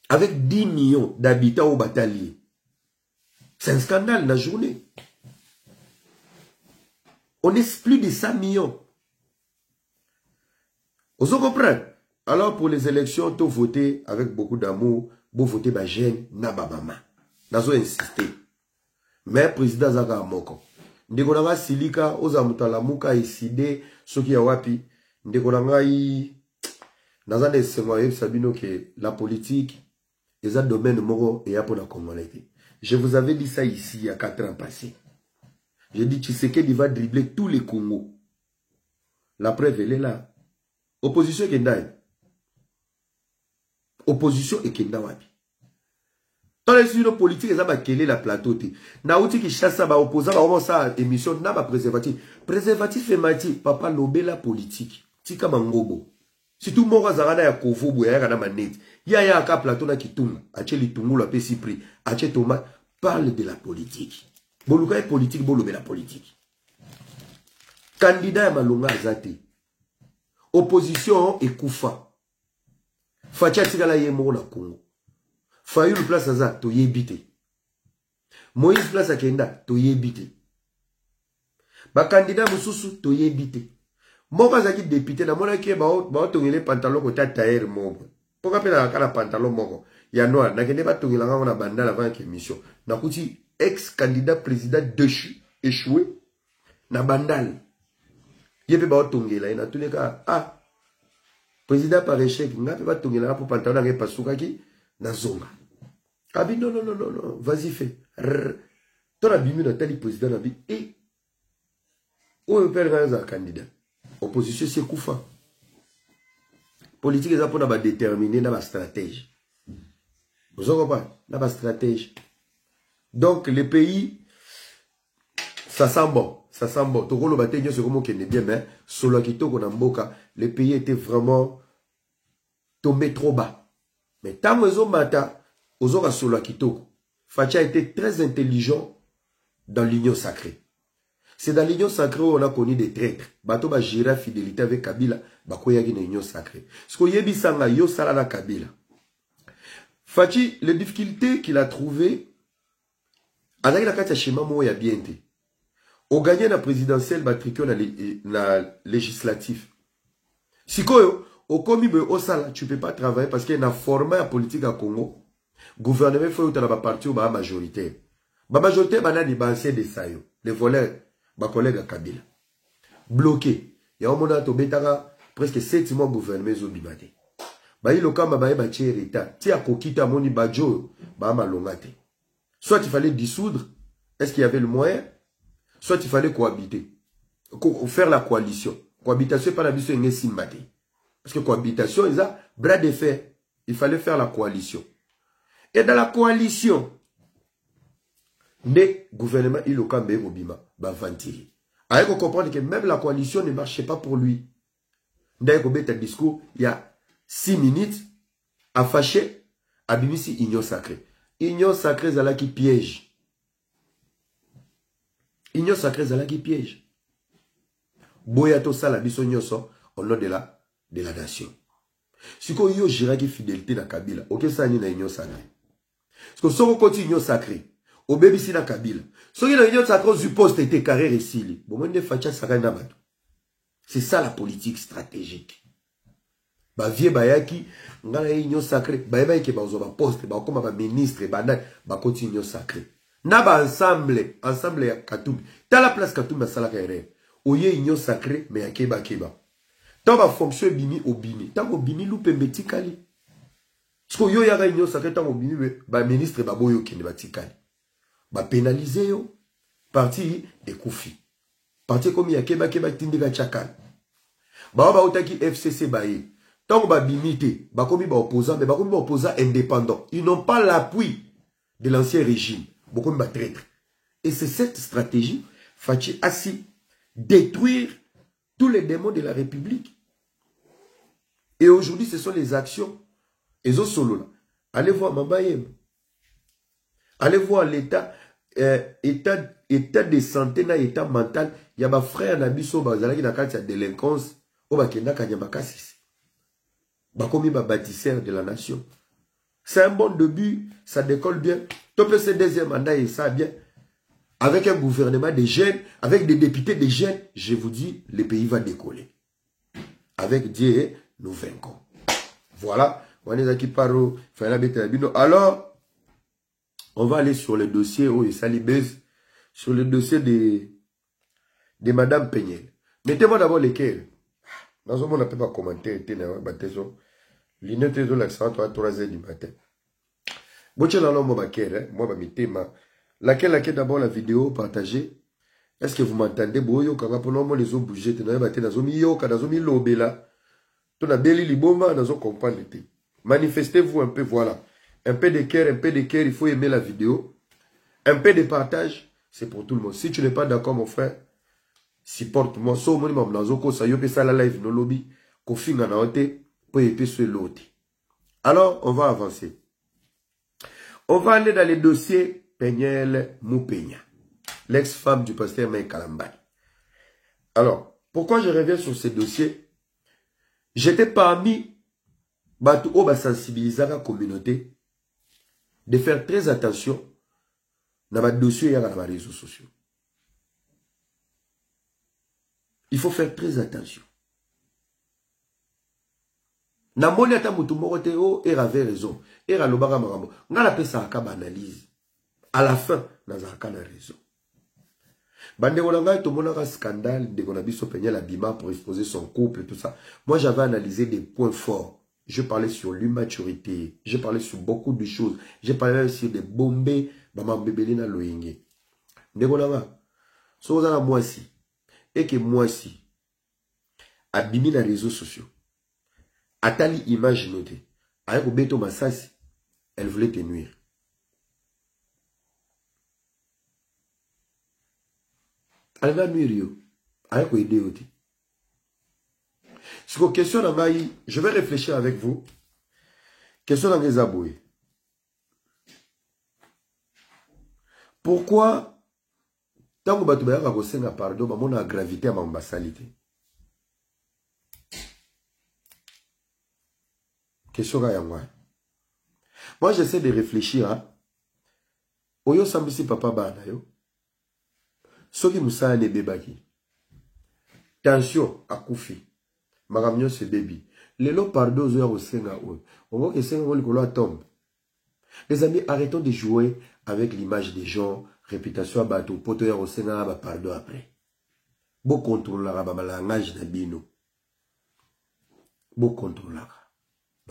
avec 10 millions d'habitants au bataillon, c'est un scandale la journée. On est plus de 100 millions. Vous comprenez? Alors pour les élections, tu voter avec beaucoup d'amour, vous votez ba jeune, na ba mama. Nazo insister. Mais président Zaka Moko. Ndeko nanga silika, oza mutala muka iside, soki ya wapi. Ndeko nanga yi, nazande semwa sabino que la politique, est un domaine moro et pour la Congolais. Je vous avais dit ça ici, il y a 4 ans passés. J'ai dit, Tshisekedi va dribbler tous les Congos. La preuve, elle est là. Opposition est Kendai. Opposition est Kendai wapi. Dans les unions politiques, ils ont quelle la plateau. Naouti qui chasse ça, opposant, on commence à émission, n'a pas préservatif. Préservatif et mati, papa lobé la politique. Tika mangobo. Si tout le monde a un kovo, il y a un manette. Il y a un plateau qui tourne. Ache li tungu la pesi pri. Ache Thomas parle de la politique. Boluka est politique, bolobé la politique. Candidat à Malonga Azate. Opposition et Koufa. Fatia Tigala Yemo na Congo. Fayou place à ça, to yébité. Moïse place à Kenda, to yébité. Ba candidat Moussoussou, to yébité. Moi, je suis député, je suis un pantalon qui est taillé. Pourquoi je suis un pantalon il y a noir, je suis un bandal avant l'émission. Je suis ex-candidat président échoué. Na bandal. Je suis un dans tous les cas. Ah, président par échec, je suis un pour pantalon qui est pas soukaki. Na zonga. Ah, non, vas-y, fais. Tu as bimé dans tel président, et où est le candidat? Opposition, c'est Koufa. Politique, c'est pour déterminer la stratégie. Vous comprenez? La stratégie. Donc, le pays, ça sent bon. Ça sent bon. Togo le bataille, c'est comme qu'il est bien, mais solo qui togo dans Mboka, le pays était vraiment tombé trop bas. Mais tant que vous mata, vous aurez solo qui togo. Fatia était très intelligent dans l'union sacrée. C'est dans l'union sacrée où on a connu des traîtres. Bato ba gérer fidélité avec Kabila, bako yagi na l'union sacrée. Ce qu'on yebi sanga yo sala na Kabila. Fachi, les difficultés qu'il a trouvées, azaki la kati ya schéma mo ya bien te. Au gagné la présidentielle, batrikyo na législatif. Sikoyo, au komi be osala, tu peux pas travailler parce qu'il y a un format à politique à Congo. Gouvernement faut y avoir parti ou ba majoritaire. Ba majoritaire banani ba ancien de sayo, les voleurs. Ma collègue à Kabila. Bloqué. Il y a un moment où il presque 7 mois gouvernement zobimate. Ba il okama ba ba tcherita. Ti akokita moni bajo ba malongate. Soit il fallait dissoudre, est-ce qu'il y avait le moyen? Soit il fallait cohabiter. Faire la coalition. Cohabitation pas la mission ngesi mate. Parce que cohabitation ils a bras de fer. Il fallait faire la coalition. Et dans la coalition le gouvernement il okamba obima ba ventile. Avec comprendre que même la coalition ne marchait pas pour lui. D'ailleurs au bête discours il y a 6 minutes à fâcher à bimisi union sacrée. Union sacrée zala qui piège. Union sacrée zala qui piège. Boyato sala biso nyoso au nom de la nation. Si ko yo jira qui fidélité na Kabila, OK ça ni na union sacrée. Parce que si on continue union sacrée au bébé si na Kabila. Ce qui est l'union sacrée du poste était carré et sili. C'est ça la politique stratégique. Ba vie bayaki, ngala union sacrée, ba yaki ba ozoba poste, ba comme ba ministre, ba continue union sacrée. Na ba ensemble ya Katumbi. Dans la place Katumbi sala kaire. Oye union sacrée mais ya keba. Tant ba fonction bimi obimi. Tant obimi loupe metikali. Parce que yo ya union sacrée tant obimi ba ministre ba boyo kende batikali. Ba pénaliser yo parti et Koufi parti comme ya keba tindika chakal ba otaki FCC baye tant ba bimité ba komi ba opposant mais ba komi ba opposant indépendant, ils n'ont pas l'appui de l'ancien régime, beaucoup ba traître. Et c'est cette stratégie Fachi assi détruire tous les démons de la République. Et aujourd'hui, ce sont les actions. Et zo solo là. Allez voir Mabayem. Allez voir l'état, état de santé, na état mental. Il y a ma frère Nabiso Bazala qui n'a qu'à la délinquance. Au Bakenda Kanyamakasis. Bakomi ba bâtisseur de la nation. C'est un bon début, ça décolle bien. Top ce deuxième mandat et ça bien. Avec un gouvernement de jeunes, avec des députés de jeunes, je vous dis, le pays va décoller. Avec Dieu, nous vaincrons. Voilà. Alors, on va aller sur le dossier où il s'alibèse, sur le dossier de Madame Peñel. Mettez-moi d'abord lesquels. Dans un monde, on ne peut pas commenter. L'innette de l'accent à 3h du matin. Laquelle d'abord la vidéo partagée. Est-ce que vous m'entendez? Les autres bougés, manifestez-vous un peu, voilà. Un peu de cœur, il faut aimer la vidéo. Un peu de partage, c'est pour tout le monde. Si tu n'es pas d'accord, mon frère, supporte-moi. Alors, on va avancer. On va aller dans les dossiers Peñel Mupenya, l'ex-femme du pasteur Mike Kalambay. Alors, pourquoi je reviens sur ces dossiers? J'étais parmi Batou Oba sensibiliser la communauté de faire très attention dans les dossiers et dans les réseaux sociaux. Il faut faire très attention. Namoni ata mutu morote o era avait raison. Era lobaka makambo. Ngala pesa akaba analyse. À la fin, nazaka na raison. Bande kolanga to monaka scandale de Konabiso Peñel Abima pour exposer son couple et tout ça. Moi j'avais analysé des points forts. Je parlais sur l'immaturité. Je parlais sur beaucoup de choses. Je parlais sur des bombées. Bama bebelina loyenge. Ndekolanga. So za na moi si. Et que moi si. Abimi na réseaux sociaux. Atali image notée. Avec Obeto Massasi, elle voulait te nuire. Elle va nuire yo. Avec aider aussi. Sur la question d'Angaï, je vais réfléchir avec vous. Question d'Angaï Zaboué. Pourquoi tant que Batouba va gosser na pardon, on a gravité à ma bassalité. Question à moi. Moi, j'essaie de réfléchir à Oyo Sambisi Papa Bana yo. Soki Moussa ne bebaki. Tension à Koufi. Maramio se baby. Les lots pardon au Senga ou. On voit que Senga ou tombe. Les amis, arrêtons de jouer avec l'image des gens. Réputation à bateau. Potoya au Senga ba pardon après. Beau contrôle la langage d'abino. Beau contrôle la.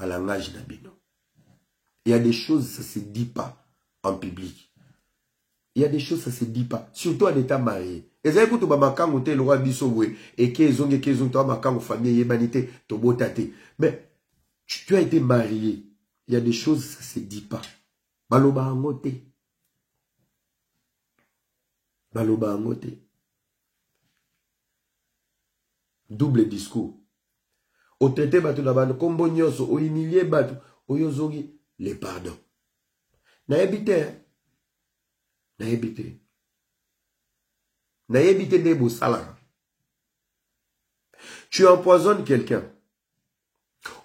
Langage d'abino. Il y a des choses, ça ne se dit pas en public. Il y a des choses, ça ne se dit pas. Surtout en état marié. Et ça écoute, le roi Bissoué, et qu'ils ont famille, humanité, mais tu as été marié. Il y a des choses, ça ne se dit pas. Baloba angote. Baloba angote. Double discours. Au traité batu na bano kombo nyoso au humilier batu au yozogi les pardons. Na ebite des beaux salaires. Tu empoisonnes quelqu'un.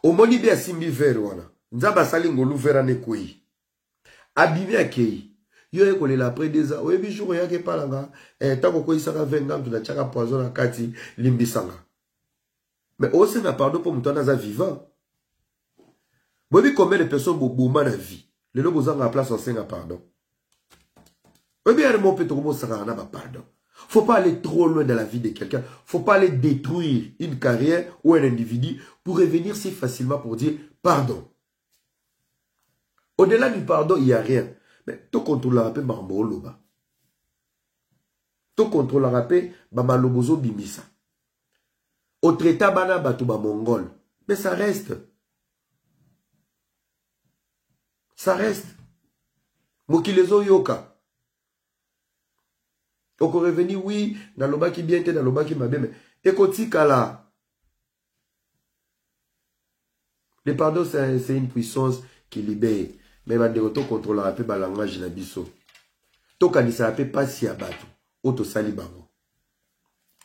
Au monibe a simbi verwana. Nzaba sali ngolu vera ne koi. Abimi akei. Yo ekole la après des ans. Oyebi jour yake palanga. Tako koi saka vengam tu na chaka poison kati limbisanga. Mais aussi n'a pardon pour mouton dans un vivant. Vous voyez combien de personnes boument la vie. Les gens vous ont en place en 5 pardon. Vous voyez bien mon pétro pardon. Faut pas aller trop loin dans la vie de quelqu'un. Faut pas aller détruire une carrière ou un individu pour revenir si facilement pour dire pardon. Au-delà du pardon, il n'y a rien. Mais tout contrôle la paix, Mambo Loba. Tout contrôle la paix, Mamalobozo Bimisa. Au traité bana batouba mongol. Mais ça reste. Ça reste. Mokilezo yoka. Oko revenu, oui, dans le bas qui bien, dans le bas qui m'a bien, mais Ekotikala. Le pardon, c'est une puissance qui libère. Mais on contrôle un peu le langage de biso. Tokanisa peut pas si abattu. Auto salibango.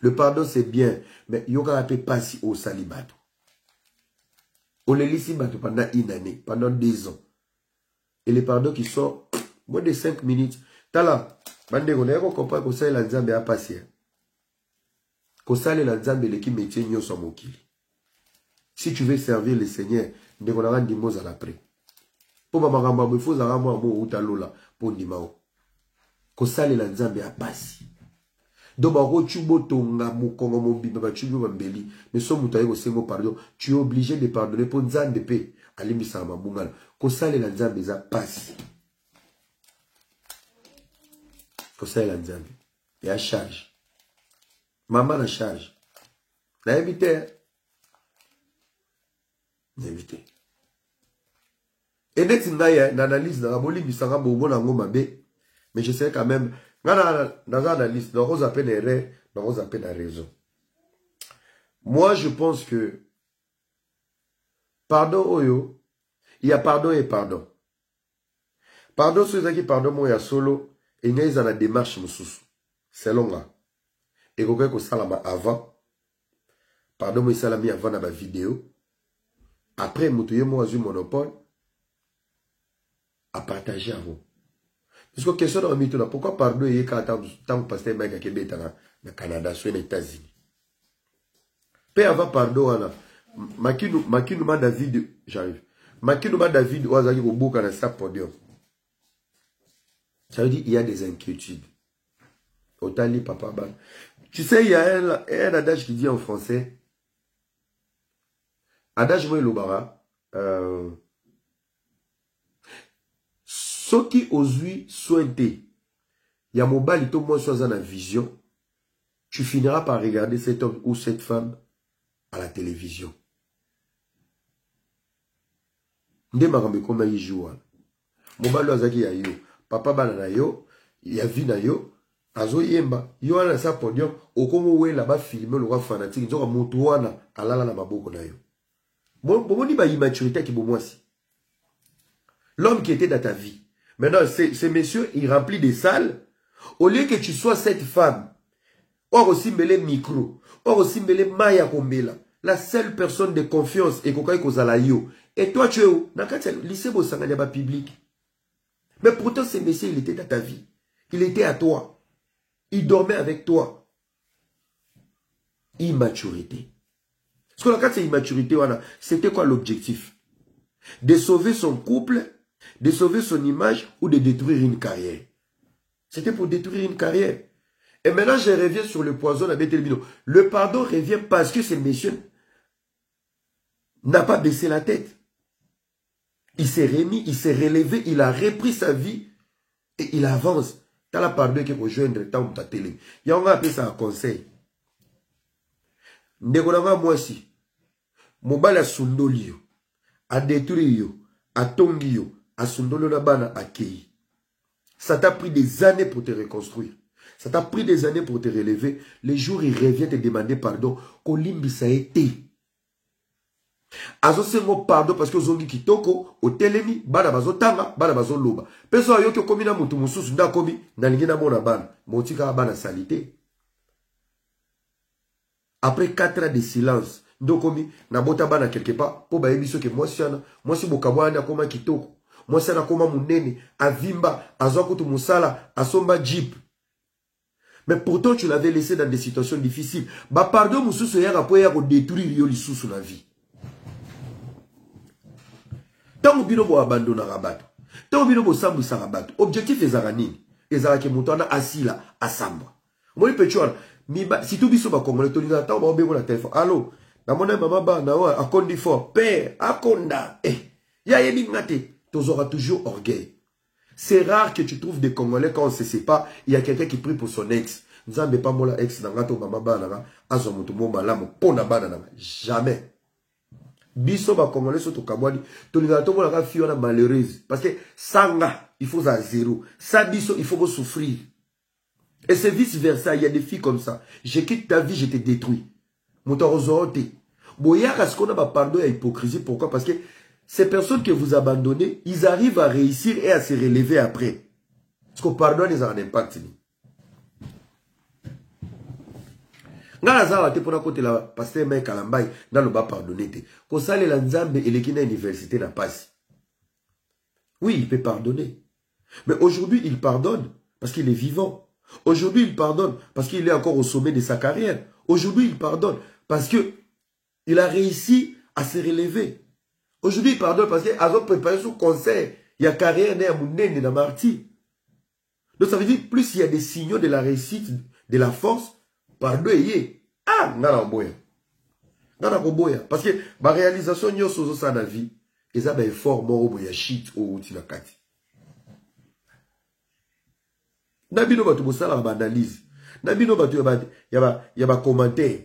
Le pardon c'est bien, mais yoka peut pas si au salibato. On les laisse pendant une année, pendant 2 ans. Et les pardons qui sont moins de 5 minutes. Tala, bande on est comprendre que ça la nzambe a passé. Que ça la nzambe le qui métier nyo so mokili. Si tu veux servir le Seigneur, ne on a ndimo za l'après. Pour ma maramba me faut za mo mo utalola pour ndimao. Que ça la nzambe a passé. Donc tu es obligé de pardonner pour nzambe pe alimbisa mabungala. Ko ça la nzambe za passe. Ko ça la nzambe. Et à charge. Maman la charge. La éviter. Éviter. Et dès que tu as une analyse dans la bolie, tu as mais je sais quand même, dans l'analyse, dans les appels d'erreur, dans les appels de raison. Moi, je pense que pardon, oyo, il y a pardon et pardon. Pardon, ceux qui pardon, moi, il y a solo, et il y a la démarche, c'est long là. Et quand on salama avant, pardon, moi, salami avant dans ma vidéo. Après, moi, j'ai monopole à partager à vous. Parce que question dans le pourquoi pardon et quand tant pasteur mec qui est dans Canada, sur les États-Unis. Peu avant pardon là, makinu ma David, j'arrive. Makinu ma David oazaki au bout dans sa podium. Ça veut dire il y a des inquiétudes. Otali papa ban. Tu sais il y a un adage qui dit en français. Adage moi lobara ceux qui osent soigner, il y a mon bal, tout moi soit dans la vision, tu finiras par regarder cet homme ou cette femme à la télévision. Ndemarambe comme il joue. Mon bal azaki ya yo, papa bana yo, ya vi na yo, azo yemba, yo ana sa podium, okomo we là-bas filmer le roi fanatique, nzoka mutu wana alala na maboko na yo. Bon ni ba immaturité qui bon moi si. L'homme qui était dans ta vie. Maintenant, ces messieurs, ils remplissent des salles. Au lieu que tu sois cette femme, or aussi mêlé micro, or aussi mêlé Maya Kombela, la seule personne de confiance et Kokai Kozalayo. Et toi, tu es où? Dans le lycée Bossanganyaba public. Mais pourtant, ces messieurs, il était dans ta vie. Il était à toi. Il dormait avec toi. Immaturité. Parce que la c'est immaturité, c'était quoi l'objectif? De sauver son couple, de sauver son image ou de détruire une carrière. C'était pour détruire une carrière. Et maintenant, je reviens sur le poison à Betelbino. Le pardon revient parce que ce monsieur n'a pas baissé la tête. Il s'est remis, il s'est relevé, il a repris sa vie et il avance. T'as la pardon qui peut joindre tant ta télé. Il y a un appelé ça un conseil. Ndekonanga moi si. Mobala sundolio. A détruire yo. A tongio. A sundolo na bana a kei. Ça t'a pris des années pour te reconstruire. Ça t'a pris des années pour te relever. Les jours, il revient te demander pardon. Kolimbi ça a été. Azo sengo pardon parce que zongi kitoko, o telemi, bana bazo tanga, bana bazo loba. Peso ayoki komi na mutu mususu nda komi, na lingi na mona bana. Motika bana salité. Après 4 ans de silence, ndokomi, na bota bana quelque part, po ba ebiso ke moi si bokabwana koma kitoko. Moi si na koma munene, avimba, azo kutu musala, asomba jeep. Mais pourtant tu l'avais laissé dans des situations difficiles. Ba pardon mususu yaka po yako détruire yo lisusu na vie. Tant bino bo abandona rabato. Tant bino bo sambu sa rabato. Objectif ezara nini? Ezara ke mutana asila asamba. Moi pechuana si tout biso ba congolais to linga tant ba obengo na téléphone. Allô, na mona mama ba na wa akondi fort. Père, akonda. Ya yebi ngate, tozora toujours orgueil. C'est rare que tu trouves des Congolais quand on se sépare, il y a quelqu'un qui prie pour son ex. Nzambe pas mola ex na ngato mama ba na azo mutu mo malamu pona bana na jamais. Biso ba Congolais soto kabwadi to linga to mola ka fi ona malheureuse parce que sanga il faut à zéro. Ça biso il faut souffrir. Et c'est vice versa, il y a des filles comme ça. Je quitte ta vie, je te détruis. Moutarozote. Boyaka ce qu'on a pardon et hypocrisie. Pourquoi? Parce que ces personnes que vous abandonnez, ils arrivent à réussir et à se relever après. Parce que pardon, ils ont un impact. Nga zawa te pona kote la pasteur Mike Kalambai na lo ba pardonner te. Ko sale la nzambe elekina université na passe. Oui, il peut pardonner. Mais aujourd'hui, il pardonne parce qu'il est vivant. Aujourd'hui, il pardonne parce qu'il est encore au sommet de sa carrière. Aujourd'hui, il pardonne parce que il a réussi à se relever. Aujourd'hui, il pardonne parce qu'il a préparé son concert. Il y a carrière né à Mounene na Marty. Donc ça veut dire plus il y a des signaux de la réussite, de la force, pardon yé. Ah, ngana boya. Ngana ko boya parce que ma réalisation nyo sozo sa na vie, et ça ben fort moro boya shit au outil na kati. Nabino batu bosala ba analyse. Nabino batu yaba commentaire.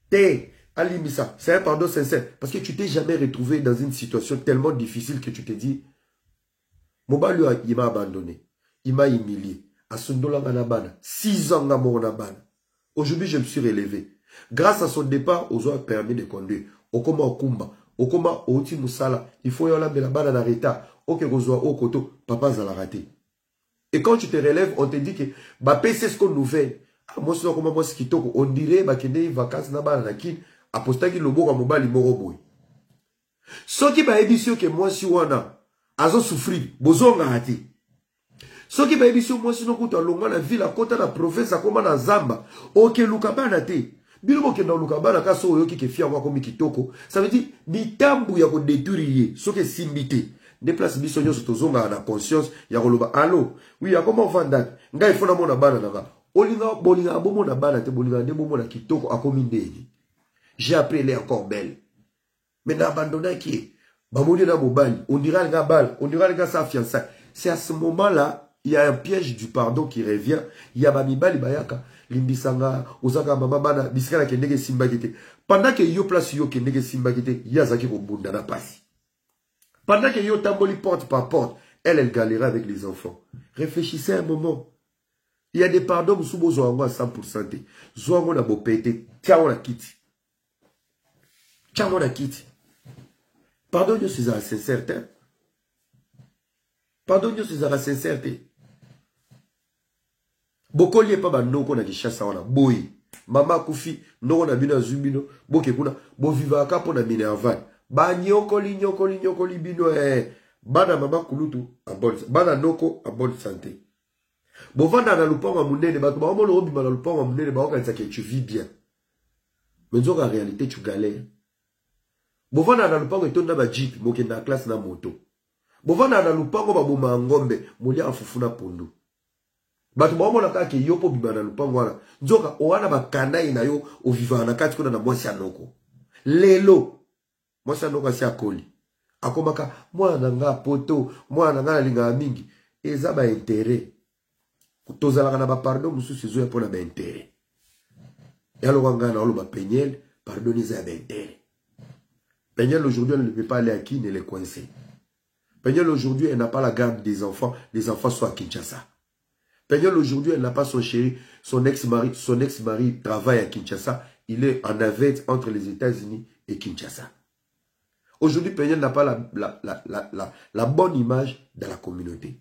Té alimisa, c'est un pardon sincère parce que tu t'es jamais retrouvé dans une situation tellement difficile que tu te dis Mobali il m'a abandonné, il m'a humilié. À Sundola Ganabana, 6 ans na Monabana. Aujourd'hui, je me suis relevé. Grâce à son départ, aux a permis de conduire. Okoma Okumba, Okoma Oti Moussala, il faut y aller la bana d'arrêta. Ok, Gozoa Okoto, papa a raté. Et quand tu te relèves, on te dit que bah c'est ce qu'on nous fait. Ah, moi, c'est comme moi, ce qui toque, on dirait bah qu'il y a des vacances na bana nakin, apostaki lobo à mobali moroboy. Ce qui m'a édition que moi, si wana, azo souffrir, bozo nga hati. Ce qui m'a édition moi, sinon, quand on longa la ville, à côté de la province, à comme na Zamba, ok, lukabana te. Bilo ke dans lukabana kaso yoki ke fia comme kitoko, ça veut dire ni tambu ya ko détruire, ce que simbité. Déplace biso nyo sotozonga na conscience ya koloba allo. Oui, ya comment vanda. Nga ifona mona bana nanga. Olinga bolinga bomo na bana te bolinga ne bomo na kitoko akomi ndeni. J'ai appris elle est encore belle. Mais n'a abandonné qui est Bamoni na mobali, on dira le gars balle, on dira le gars sa fiancée. C'est à ce moment-là, il y a un piège du pardon qui revient. Il y a Bamibali Bayaka. Limbisanga, Osaka Mamabana, Biskana Kendege Simbagite. Pendant que yo place yo Kendege Simbagite, Yazaki Bunda na passe. Pendant que yo tamboli porte par porte, elle galera avec les enfants. Réfléchissez un moment. Il y a des pardons sous vos zoango à 100%. Zoango na bo pété, tiens la quitte. Tiens la quitte. Pardonne ces sincérité. Pardonne ces sincérité. Boko lié pas no ko na kishasa wana boy. Mama kufi no na bina zubino boke kuna bo viva ka pona minerval. Ba nyokoli bino bana mama kulutu a bonne bana noko a bonne santé. Bo vanda na lupango munene ba ba mo lo bima na lupango munene ba ka que tu vis bien. Mais en réalité tu galères. Bo vanda na lupango etonda ba jeep moke na classe na moto. Bo vanda na lupango ba boma ngombe molia afufuna pondo. Batu ba mona ka ke yo po bima na lupango wana. Nzoka owana ba kanai na yo o vivant na kati kuna na mwasi anoko. Lelo mwasi anoko si akoli. Akomaka mwana nga poto, mwana nga linga mingi. Eza ba intérêt. Tozalaka na ba pardon mususu zo ya pona ba intérêt. Yalo wanga na oloba penyel, pardonnez-moi ba intérêt. Penyel aujourd'hui elle ne peut pas aller à qui ne les coincer. Penyel aujourd'hui elle n'a pas la garde des enfants, les enfants sont à Kinshasa. Penyel aujourd'hui elle n'a pas son chéri, son ex-mari travaille à Kinshasa, il est en navette entre les États-Unis et Kinshasa. Aujourd'hui Penyel n'a pas la bonne image dans la communauté.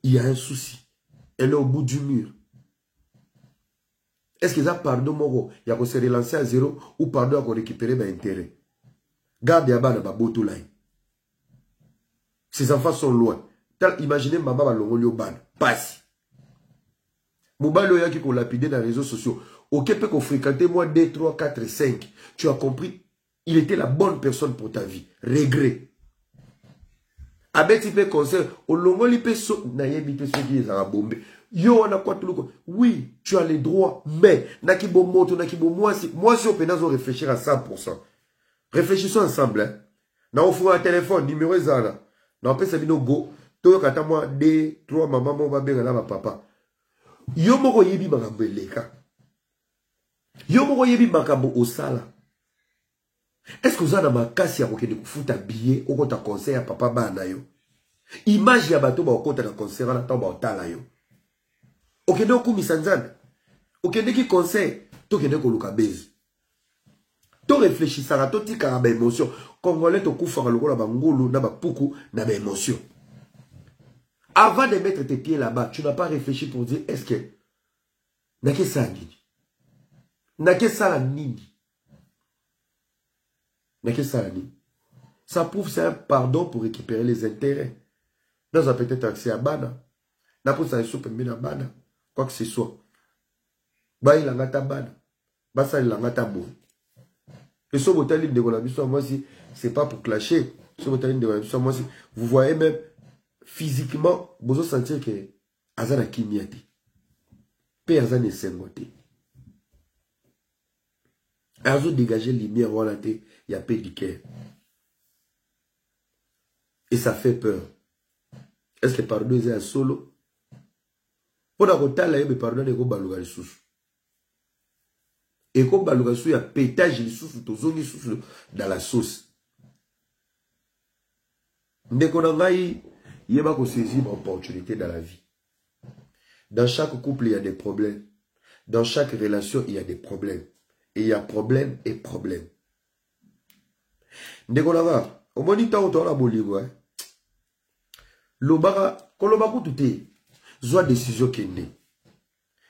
Il y a un souci. Elle est au bout du mur. Est-ce que ça pardon moro, il y a se relancer à zéro ou pardon à récupérer ben intérêt? Garde ya bana ba boto lai. Ses enfants sont loin. Imaginez maman ba longolio ban. Passe. Mobalo ya qui ko lapider dans les réseaux sociaux. Ok peut qu'on fréquenter moi 2, 3, 4, 5. Tu as compris? Il était la bonne personne pour ta vie. Regret. Abeti pe conseil. Au longoli pe so na yebite ceux qui est à bombe. Yo on a quoi tout. Oui, tu as les droits, mais nakibo moto nakibo moi si au pénal réfléchir à 100%. Réfléchissons ensemble. Hein. Na offre un téléphone numéro zana. Na peut sabino go. To kata moi 2, 3 maman mo ba benga na papa. Yo moko yebi makambo eleka. Yo moko yebi makambo osala. Est-ce que vous avez makasi ya kokende kufuta billet au kota conseil ya papa bana yo? Image ya bato ba okota na conseil na tamba otala yo. Okende okumisa nzana. Okende ki conseil to kende ko luka bezi. To réfléchissara, to tika ba émotion. Congolais to koufara lokola ba ngolo na ba puku na ba émotion. Avant de mettre tes pieds là-bas, tu n'as pas réfléchi pour dire est-ce que n'a que ça nini? N'a que ça la nini? N'a que ça la nini? Ça prouve c'est un pardon pour récupérer les intérêts. Dans un peut-être accès à Bana. N'a pas ça soupe bien à Bana. Quoi que ce soit. Bah il a ngata Bana. Bah ça il a ngata bon. Et ce botaline de Gonabisson, moi si c'est pas pour clasher. Ce botaline de Gonabisson, moi si vous voyez même physiquement, vous allez sentir que Azana Kimiate. Pe Azana Sengote. Azo dégager les lumières, voilà, il y a peu du cœur. Et ça fait peur. Est-ce que pardon est un solo? Pour la côté là, il y a pardon et baluga sous. Et comme baluga sous, il y a pétage les sous, dans la sauce. Dès qu'on a il y a saisir l'opportunité dans la vie. Dans chaque couple, il y a des problèmes. Dans chaque relation, il y a des problèmes. Et il y a problème et problème. Dès qu'on a au moins du temps, on a boligo. L'obara, quand l'obara tout est, soit décision qui est née.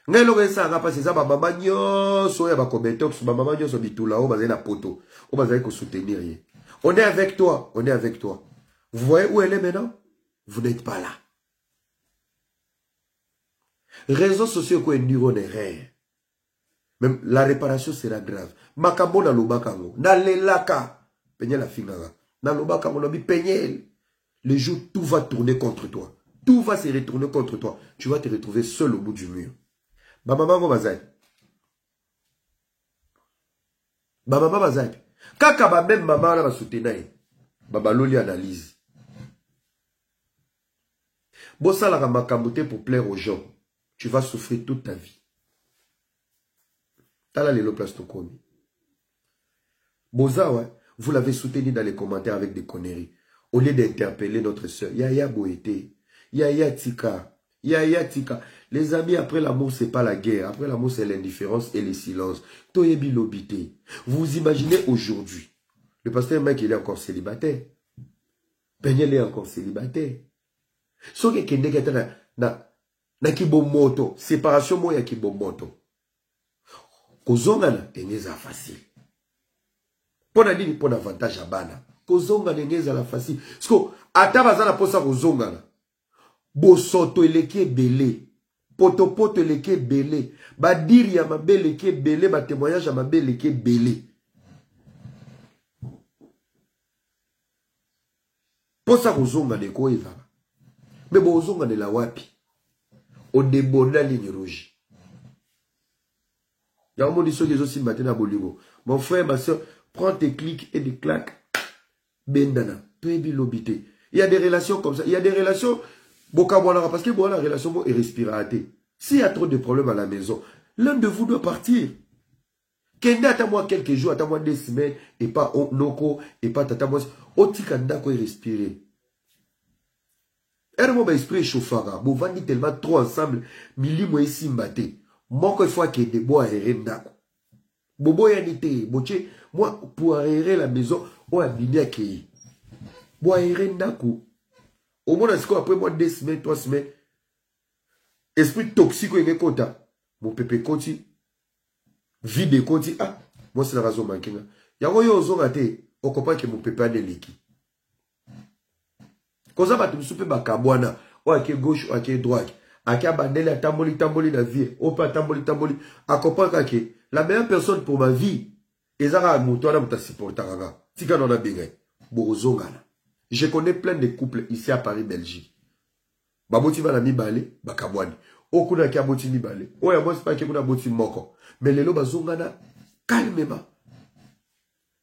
Ngai lo ça nga passer ça ba mama nyoso ya ba kometox ba mama nyoso bitula o bazai na poto o bazai ko soutenir. On est avec toi, on est avec toi. Vous voyez où elle est maintenant? Vous n'êtes pas là. Réseaux sociaux ko endiro ne rare. Même la réparation sera grave. Makambo na lobakango, na lelaka, peñe la fingaga. Na lobakango no bi peñe. Le jour tout va tourner contre toi. Tout va se retourner contre toi. Tu vas te retrouver seul au bout du mur. Ba maman go bazai. Ba maman bazai. Kaka ba même maman na ba soutenir. Ba loli analyse. Bossa la makambote pour plaire aux gens. Tu vas souffrir toute ta vie. Tala lelo place to komi. Boza ouais, vous l'avez soutenu dans les commentaires avec des conneries. Au lieu d'interpeller notre soeur, Yaya Boété, Yaya Tika, Yaya Tika. Les amis, après l'amour, c'est pas la guerre. Après l'amour, c'est l'indifférence et le silence. Toyebi Lobité. Vous imaginez aujourd'hui, le pasteur Mike, il est encore célibataire. Penyel est encore célibataire. So que kende kete na kibomoto, séparation mo ya kibomoto. Kozonga na engeza facile. Pona nini pona avantage à bana. Kozonga na engeza la facile. Parce que atabaza na posa kozonga na. Bosoto eleke belé. Poto eleke belé. Ba diri ya mabe eleke belé, ba témoignage ya mabe eleke belé. Posa kozonga de ko eva. Mais bon ozonga de la wapi. Au débonda ligne rouge. Il y a un monde qui aussi matin à Boligo. Mon frère, ma soeur, prends tes clics et des claques. Bendana. Pebi lobité. Il y a des relations comme ça. Il y a des relations. Parce que bon, la relation est respiraté. S'il y a trop de problèmes à la maison, l'un de vous doit partir. Kende attends-moi quelques jours, attends-moi 2 semaines, et pas noko, et pas attends-moi. Otikanda ko respirer. Ermo ba esprit chauffara. Bon, vandi tellement trop ensemble. Mili mo ici mbate. Moko il faut que des bois aérés ndako. Bobo yanité. Boche, moi, pour aérer la maison, on a bien accueilli. Bois aérés ndako. Au moins, après moi 2 semaines, 3 semaines. Esprit toxique, il y a kota. Mon pépé koti. Vide koti. Ah, moi c'est la raison manquée. Yango yo ozongate. On comprend que mon pépé a des liquides. Quand ça va te souper bakabwana, ou à gauche, ou à droite, à bandele, à tamboli la vie, ou pas tamboli. À comprendre que la meilleure personne pour ma vie, ezara à mon toit, ta supportaraga. Tika non a bien. Bozongana. Je connais plein de couples ici à Paris, Belgique. Baboti va la mi balé, bakabwani. Okuna ki aboti mi balé. Oya moi c'est pas que kuna boti moko. Mais lelo bazongana calmement.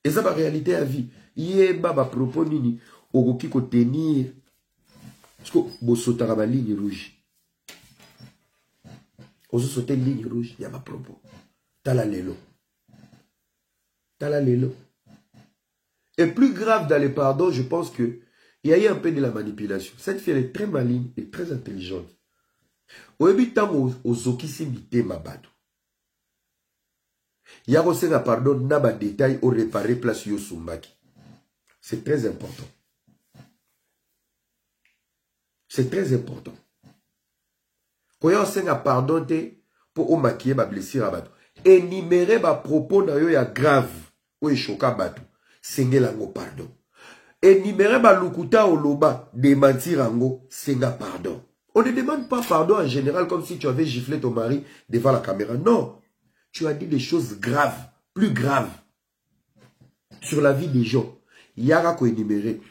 Et ça, la réalité à vie. Yeba ba propos nini. Ogoki ko tenir. Parce que vous sautez la ligne rouge. Vous sautez la ligne rouge, il y a ma propos. Tala lelo. Et plus grave dans les pardons, je pense que il y a eu un peu de la manipulation. Cette fille elle est très maligne et très intelligente. Au début, tant aux okisi mité mabado. Yako senga pardon naba détail au réparer place yo sumbaki. C'est très important. C'est très important. Quand yo senga pardon te pour o maquiller ba blessure bato. Énumérer ba propos na yo ya grave ou choka bato. Sengela ngo pardon. Énumérer ba lukuta o loba démentir ango senga pardon. On ne demande pas pardon en général comme si tu avais giflé ton mari devant la caméra. Non. Tu as dit des choses graves, plus graves, sur la vie des gens. Yara ko énuméré.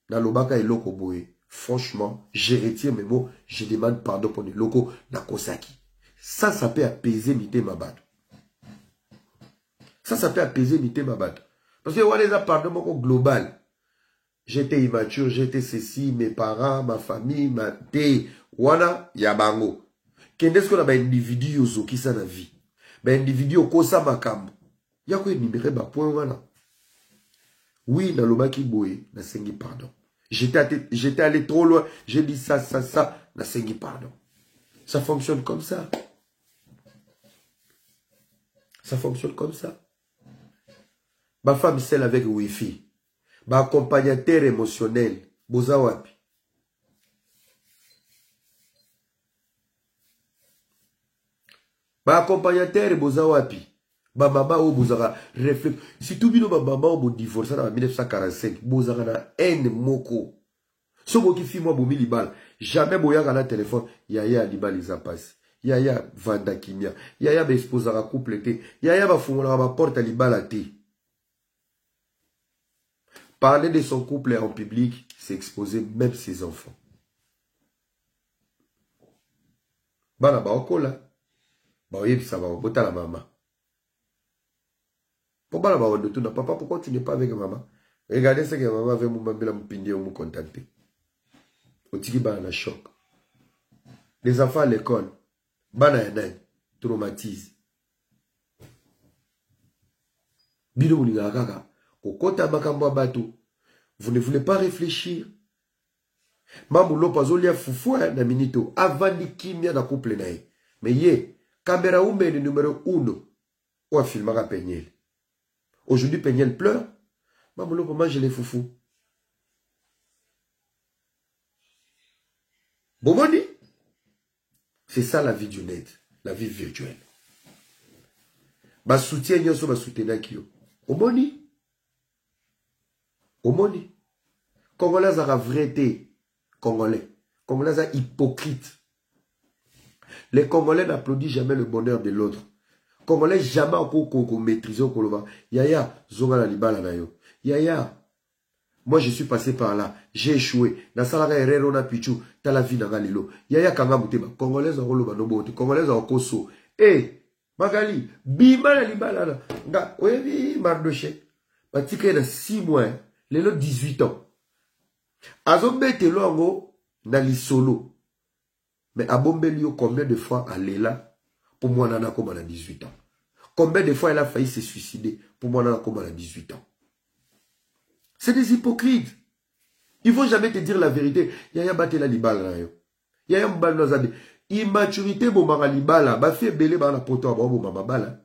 Na lobaka et loko boye. Franchement, je retire mes mots. Je demande pardon pour les locaux na kosaki. Ça peut apaiser mité mabat. Ça peut apaiser mité mabat. Parce que voilà, pardon moko global. J'étais immature, j'étais ceci, mes parents, ma famille, ma té, wana, yabango. Qu'est-ce qu'on a ba individu yozo qui sa na vie? Ba individu okosa makambo. Yako énuméré ba point wana. Oui, na lobaki boye, na sengi pardon. J'étais allé trop loin, j'ai dit ça, na sengi pardon. Ça fonctionne comme ça. Ça fonctionne comme ça. Ma femme celle avec Wi-Fi. Ma accompagnateur émotionnel. Boza wapi. Ma accompagnateur boza wapi. Ma maman ou bozara réflexe. Si tout bino ma maman ou divorcé en 1945. Bozara na haine moko. Ce qui fait moi boumi libal. Jamais boya na téléphone. Yaya libal les passe. Yaya vanda kimia. Yaya ba exposera couple te. Yaya ba fungola ba porte à libal te. Parler de son couple en public, c'est exposer même ses enfants. Bana ba okola. Ba oyebi ça va bota la maman. Pour bana ba ondo tout na papa pourquoi tu n'es pas avec maman? Regardez ce que maman veut mou mambela mpindi ou mou contacter. Otiki bana na choc. Les enfants à l'école. Bana yanay traumatise. Bino mulinga kaka. Kokota makambo bato. Vous ne voulez pas réfléchir. Mamulo pazolia fufu na minito. Avant ni kimia na couple nae. Mais ye, caméra oume le numéro 1. Ou a filmera Peniel. Aujourd'hui Peniel pleure. Mamulo pour manger les foufous. Bomoni. C'est ça la vie du net. La vie virtuelle. Ma soutien nyoso ma soutenir kyo. Bomoni. Omoni. Congolais a vérité. Congolais. Congolais a hypocrite. Les Congolais n'applaudissent jamais le bonheur de l'autre. Congolais jamais qu'on maîtrise au Kolova. Yaya, zonga la libala na yo. Yaya, moi je suis passé par là. J'ai échoué. Na salaka erero na pichu. Ta la vie na galilo. Yaya kanga mutema. Congolais a rolo banobote. Congolais a okoso. Eh, Magali, bima la libala na. Nga, oyebi mardoche. Matika na 6 mois. Les 18 ans. Azobete longo na lisolo. Mais abombelio combien de fois elle est là pour moi nana comme elle a 18 ans. Combien de fois elle a failli se suicider pour moi nana comme elle a 18 ans. C'est des hypocrites. Ils vont jamais te dire la vérité. Yaya bate la libala na yo. Yaya mbal no zabe. Immaturité bo manga libala ba fait belé ba na poto ba bo mama bala.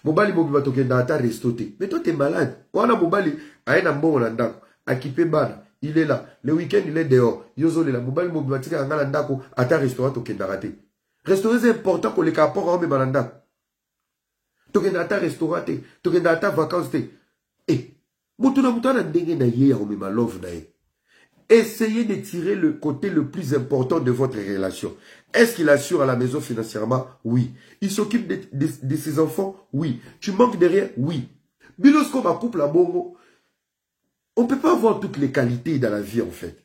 Mobali mobi batoke ndata restoté. Mais toi t'es malade. Wana mobali aena mbongo na ndako. Akipé bana. Il est là. Le week-end il est dehors. Yozo le la mobali mobi batika ngala ndako ata restaurant toke ndaraté. Restaurant c'est important pour les capors en mebalanda. Toke ndata restaurant te. Toke ndata vacances te. Eh. Mutuna mutana ndenge na ye ya omema love na ye. Essayez de tirer le côté le plus important de votre relation. Est-ce qu'il assure à la maison financièrement? Oui. Il s'occupe de ses enfants? Oui. Tu manques de rien? Oui. Mais lorsqu'on va couple à bongo, on ne peut pas avoir toutes les qualités dans la vie en fait.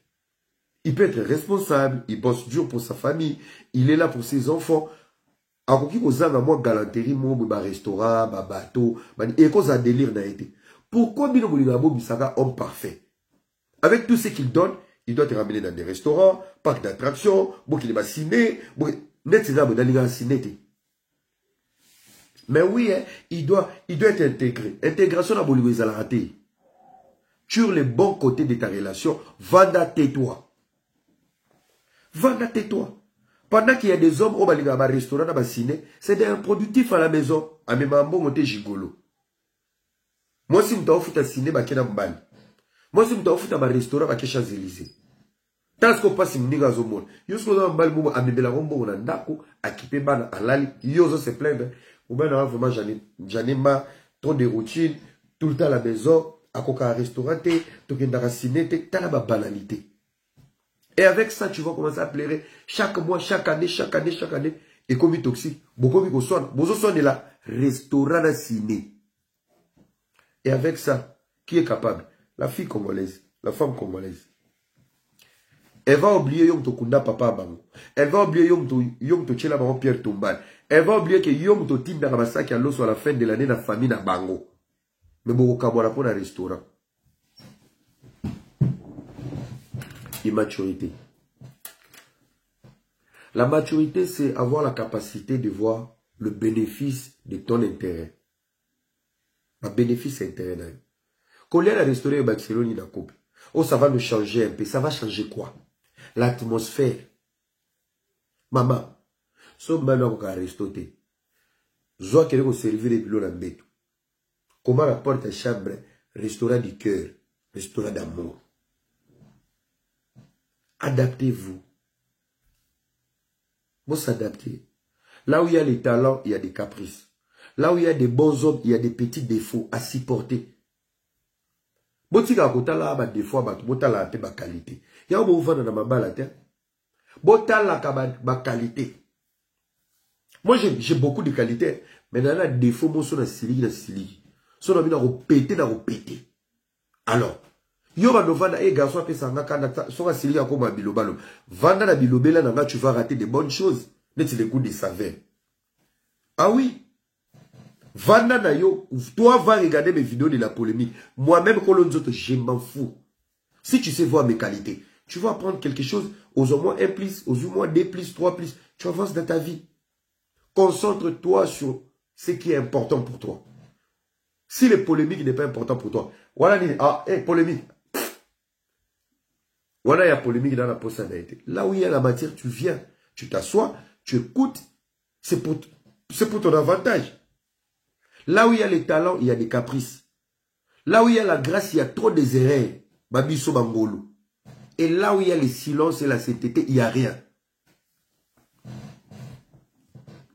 Il peut être responsable, il bosse dur pour sa famille, il est là pour ses enfants. Alors qu'il y a moi galanterie, moi, restaurant, bateau, et cause à délire n'a été. Pourquoi Bino Boulingabo Bissaka homme parfait? Avec tout ce qu'il donne, il doit te ramener dans des restaurants, parcs d'attractions, qu'il va ciné, mais oui, hein, il doit être intégré. Intégration à Bolivie, ça l'a raté. Sur les bons côtés de ta relation, Vanda tais-toi. Vanda tais-toi. Pendant qu'il y a des hommes au restaurant, dans ciné, c'est des improductifs à la maison. À mes mamans, on gigolo. Moi, si je suis ciné, je suis mbali. Moi, si je suis restaurant, je suis Champs-Élysées. Tant que je passe, je suis au monde. Je suis mbali, je suis mbali, je bana alali. Yo se plaindre. Vraiment, j'en ai marre. Trop de routine. Tout le temps à la maison. À un restaurant, tu es ciné, tu as la banalité. Et avec ça, tu vas commencer à pleurer chaque mois, chaque année. Et comme toxique, beaucoup de personnes est là, restaurant à ciné. Et avec ça, qui est capable? La fille congolaise, la femme congolaise. Elle va oublier Yom Tokunda Papa Bango. Elle va oublier Yom Tochela Bango Pierre Tombal. Elle va oublier que Yom Totim Narabasa qui a l'eau sur la fin de l'année dans la famille na Bango. Mais beaucoup Kabouala pour un restaurant. Immaturité. La maturité, c'est avoir la capacité de voir le bénéfice de ton intérêt. Le bénéfice intérêt. Quand il y a le restaurant au Barcelone, il couple. Oh, ça va nous changer un peu. Ça va changer quoi? L'atmosphère. Maman, si on m'a dit qu'on a restauré, je dois qu'elle servir les pilotes en bête. Comment la porte à chambre, restaurant du cœur, restaurant d'amour. Adaptez-vous. Vous s'adapter. Là où il y a les talents, il y a des caprices. Là où il y a des bons hommes, il y a des petits défauts à supporter. Botika kotala ba défaut ba botala pe ba qualité. Ya bo vendre na mabala te. Botala ka ba qualité. Moi j'ai beaucoup de qualités, mais dans la défaut mo so na sili. So na bina répéter. Alors, yo ba no vanda e garçon pe sanga kana so ka sili ya ko ma bilobalo. Vanda na bilobela na tu vas rater de bonnes choses, mais c'est le goût des saveurs. Ah oui. Vanda na yo, toi va regarder mes vidéos de la polémique. Moi-même, je m'en fous. Si tu sais voir mes qualités, tu vas apprendre quelque chose aux moins 1 plus, aux moins 2 plus, 3 plus. Tu avances dans ta vie. Concentre-toi sur ce qui est important pour toi. Si les polémiques n'est pas important pour toi, voilà, polémique. Voilà, il y a polémique dans la possibilité. Là où il y a la matière, tu viens, tu t'assois, tu écoutes. C'est pour ton avantage. Là où il y a les talents, il y a des caprices. Là où il y a la grâce, il y a trop des erreurs. Babiso Bangolo. Et là où il y a le silence et la sainteté, il n'y a rien.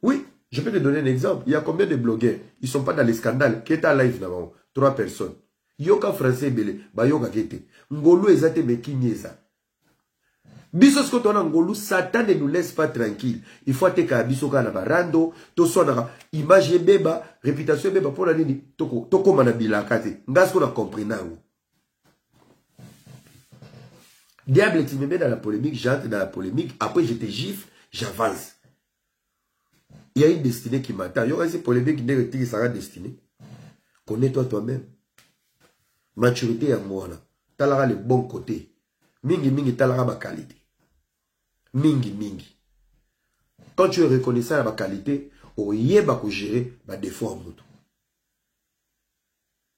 Oui, je peux te donner un exemple. Il y a combien de blogueurs? Ils ne sont pas dans les scandales. Qui est à live là-bas? 3 personnes. Yoka français belé. Bayoka kete. Ngolo ezate mekinyeza. Biso sko tona ngolu, Satan ne nous laisse pas tranquille. Il faut que biso ka na barando, to so na image beba, réputation beba pour la nini, toko manabila kate. Ngasko na compris nango. Diable tu me mets dans la polémique, j'entre dans la polémique, après je te gifle, j'avance. Il y a une destinée qui m'attend. Il y aura ces polémiques qui sera destinée. Connais-toi toi-même. Maturité à moi là. T'as le bon côté. Mingi t'as ma qualité. Mingi. Quand tu es reconnaissant à ma qualité, il va gérer ma défaut en moto.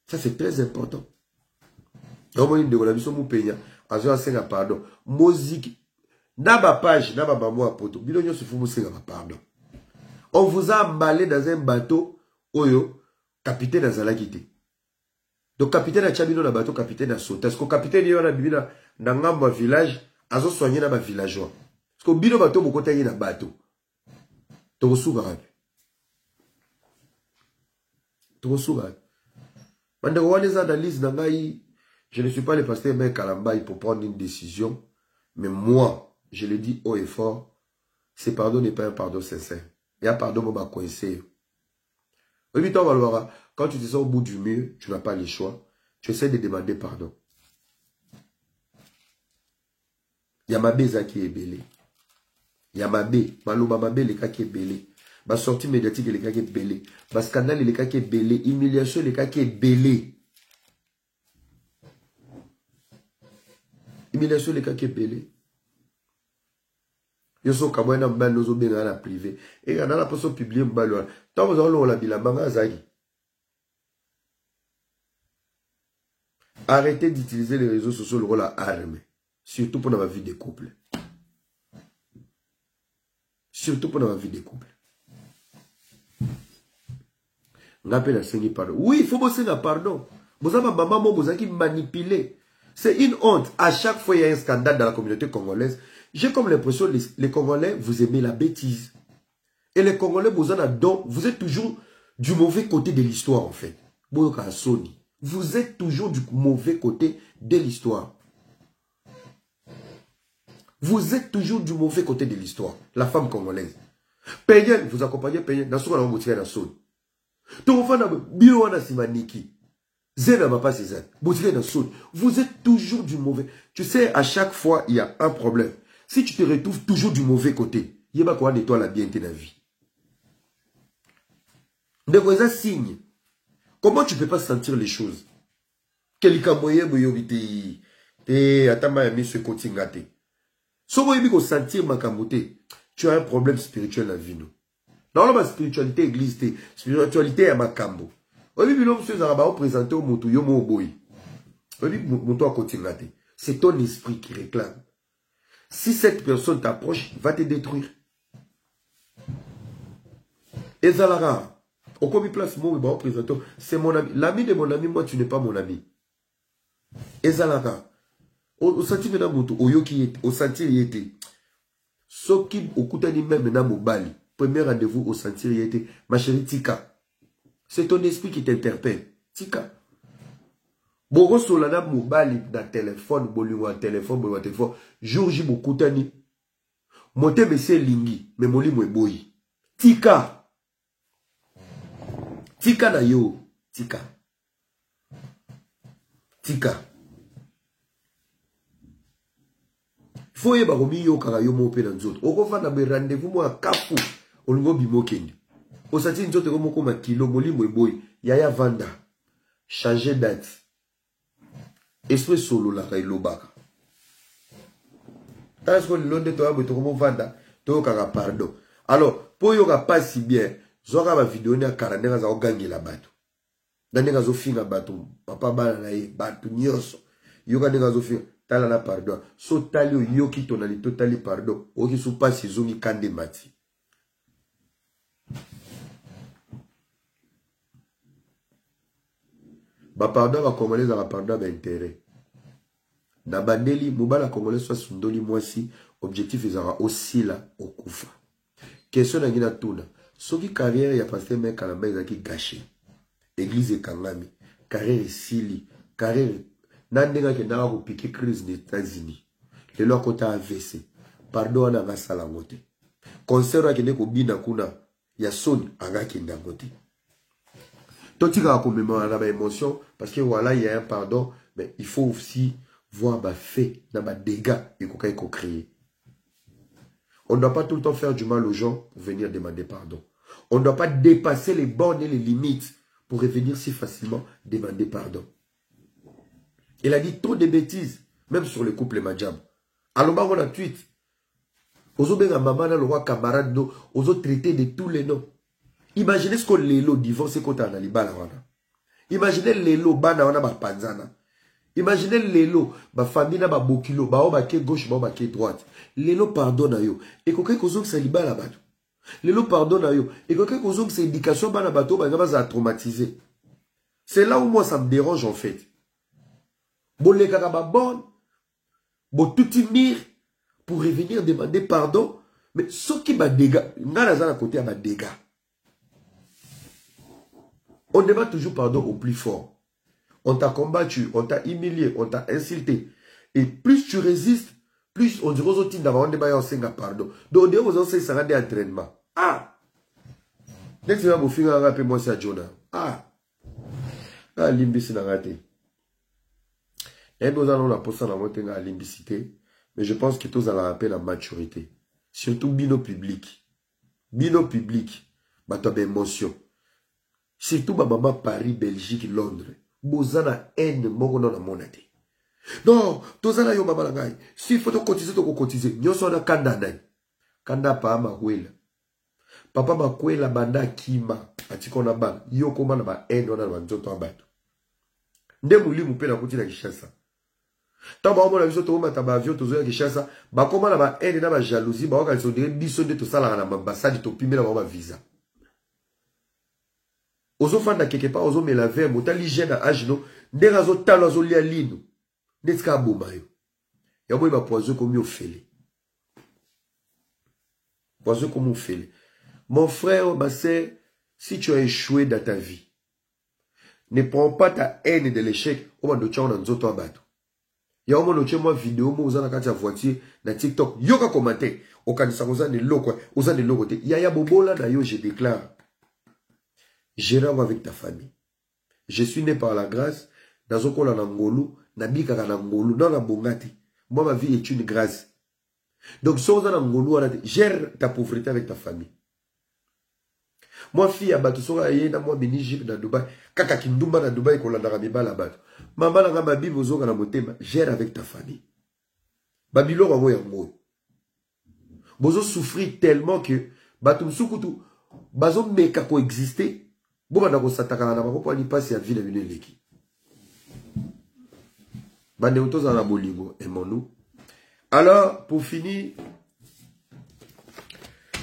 Ça c'est très important. Pardon. Musique. Dans ma page, dans ma maman poto. Pardon. On vous a emballé dans un bateau. Oyo, capitaine Azalakité. Donc capitaine a chabino na bateau, capitaine a sauté. Est-ce que capitaine yo na bibina na ngamba village, azo soigner na ba villageois. Est-ce que bino bateau mo kota na bateau. To suga. Pendant qu'on les analyses dans ngai, je ne suis pas le pasteur mais Kalambaï pour prendre une décision, mais moi, je le dis haut et fort, ce pardon n'est pas un pardon sincère. Il y a pardon pour ma coincé. Quand tu te sens au bout du mur, tu n'as pas le choix. Tu essaies de demander pardon. Il y a ma beza qui est belé. Il y a ma bé, Maloba ma bé, les cas qui est belé. Ma sortie médiatique, les cas qui est belé. Ma scandale, les cas qui est belé. Humiliation, les cas qui est belé. Humiliation, les cas qui est belé. Yo so kamwena mbali nozo benga na privé. Et on a la poso publier mbali wana. Tant vous avez la bila banga zagi. Arrêtez d'utiliser les réseaux sociaux le rôle à arme. Surtout pour ma vie de couple. Surtout pour la vie des couples. On appelle la pardon. Oui, il faut bosser la pardon. Vous avez maman, vous avez manipulé. C'est une honte. À chaque fois, il y a un scandale dans la communauté congolaise. J'ai comme l'impression que les Congolais, vous aimez la bêtise. Et les Congolais, vous êtes toujours du mauvais côté de l'histoire, en fait. Vous êtes toujours du mauvais côté de l'histoire. Vous êtes toujours du mauvais côté de l'histoire. La femme congolaise. Payenne, vous accompagnez Payenne. Dans ce qu'on a embouti à la zone. Vous êtes toujours du mauvais. Tu sais, à chaque fois, il y a un problème. Si tu te retrouves toujours du mauvais côté, il y a quoi nettoie la bien de la vie. De quoi ça signe? Comment tu ne peux pas sentir les choses? Quelqu'un moyen boyobité. Atama mis ce côté gâté. Si vous pouvez sentir ma camoté, tu as un problème spirituel dans la vie. Dans la spiritualité église, spiritualité est ma cambo. C'est ton esprit qui réclame. Si cette personne t'approche, va te détruire. Et Zalara, au commis place, c'est mon ami. L'ami de mon ami, moi, tu n'es pas mon ami. Et Zalara, au sentiment au sentir y était. Ce qui au koutani même maintenant mobali. Premier rendez-vous au sentir y était. Ma chérie Tika. C'est ton esprit qui t'interpelle. Tika. Boro solana mobali dans téléphone, bolingwa téléphone, bolingwa téléphone. Jour J bokutani. Monte monsieur lingi, mais moli mweboyi. Tika. Tika na yo. Tika. Tika. Faut y avoir mis yo karayo mo pe dans autres. Au revoir na rendez-vous moi kafu. Olungo bimokendi. Au sati nzote ko moko makilo moli mweboyi. Yaya vanda. Changer date. Esprit solo la kay lobaka. Est-ce que le long de toi to ko vanda to kara pardon. Alors, pour yo ka pas si bien, zoka ba vidéo na karandera za ogangi la bato. Danega zo finga bato, papa bana na ye bato nyoso. Yo ka denga zo finga tala na pardon. So tali yo ki tonali totali pardon. O ki sou pas si zongi kande mati. Ba pardon va congolais va pardon ba intérêt. Na bandeli mobala congolais soit sundoli mwasi objectif ezara aussi là au kufa. Question na ngina tuna. Soki carrière ya pasteur mec Kalamba ezaki gâché. Église ekangami, carrière sili, carrière nandenga ke na ko piquer crise des États-Unis. Le lo kota AVC. Pardon na nga sala ngote. Concert akende ko bina kuna ya son agaki ndangote. Totika ko mémoire na ba émotion parce que voilà il y a un pardon mais il faut aussi voir ba fait na ba dégâts et ko créer. On ne doit pas tout le temps faire du mal aux gens pour venir demander pardon. On ne doit pas dépasser les bornes et les limites pour revenir si facilement demander pardon. Il a dit trop de bêtises, même sur le couple Madjam. Alors, on a tweet. Ozo benga maman na le roi camarade no, ozo traité de tous les noms. Imaginez ce que l'élo divorce quand on a li bala wana. Imaginez l'élo bana wana ba panzana. Imaginez l'élo ba famille na ba bokilo, ba obake gauche, ba obake droite. L'élo pardonne yo. Et kokay kozo que ça li bala bato. L'élo pardonne yo. Et kokay kozo que c'est éducation bana bato ba ngaba za traumatisé. C'est là où moi ça me dérange en fait. Bon les karaba bon, bon tout timir pour revenir demander pardon, mais ce qui m'a dégâts, n'a pas à côté à ma dégâts. On demande toujours pardon au plus fort. On t'a combattu, on t'a humilié, on t'a insulté. Et plus tu résistes, plus on dirait aux autres d'avoir un débat pardon. Donc on dirait aux autres ça des entraînements. Ah! Dès que tu vas vous finir, rappelez-moi ça, Jonah. Ah! Ah, l'imbécile n'a raté. Et nous allons la poster dans votre limbicité, mais je pense que tous allons rappeler la maturité. Surtout bino public. Bino public, bah tu as émotion. Surtout ma maman Paris, Belgique, Londres. Bozana haine moko na monate. Non, tous allons yo maman langai. S'il faut cotiser, tu cotiser. Nyo sona kanda nai. Kanda pa ma huela. Papa ma huela banda kima. Atikona ban. Yo koma na ba haine wana na nzoto abatu. Nde mulimu pe na kuti na Kishasa. Tant que la vision de avion, tu as Kinshasa, comment la haine et la jalousie, ils sont des bisous de tout ça dans l'ambassade, tu as la visa. Ozo fanda quelque part, ozo me laver, mota l'hygiène à agino, des razo talo ozo lia lino, des ska bomayo. Yabo iba poison comme yo fele. Poison comme yo fele. Mon frère, ma sœur, si tu as échoué dans ta vie, ne prends pas ta haine de l'échec, au moins de tchao dans zoto abato. Ya omo noche moi vidéo mo uzana kati ya voiture na TikTok, yoka commenter, okanisa uzane loko te. Ya bobola na yo, je déclare. Gérard avec ta famille. Je suis né par la grâce. Dans un col en Angolou, Nabika en Angolou, dans la Bongati. Moi, ma vie est une grâce. Donc, si on a Angolou, gère ta pauvreté avec ta famille. Moi, fille, à Batou, Sora, Yéna, moi, Bénijib, dans Dubaï. Kaka Kindumba, dans Dubaï, qu'on l'a d'Aramiba, là bas. Maman, la Mabi, Bozo, dans la Motema, gère avec ta famille. Babylone, en Moyo. Bozo souffrit tellement que, Batou, Soukoutou, Bazo, Meka, coexister. Bon, on a sataka na bako ni passe à ville une leki. Bande autos en abolingo aimons-nous. Alors pour finir,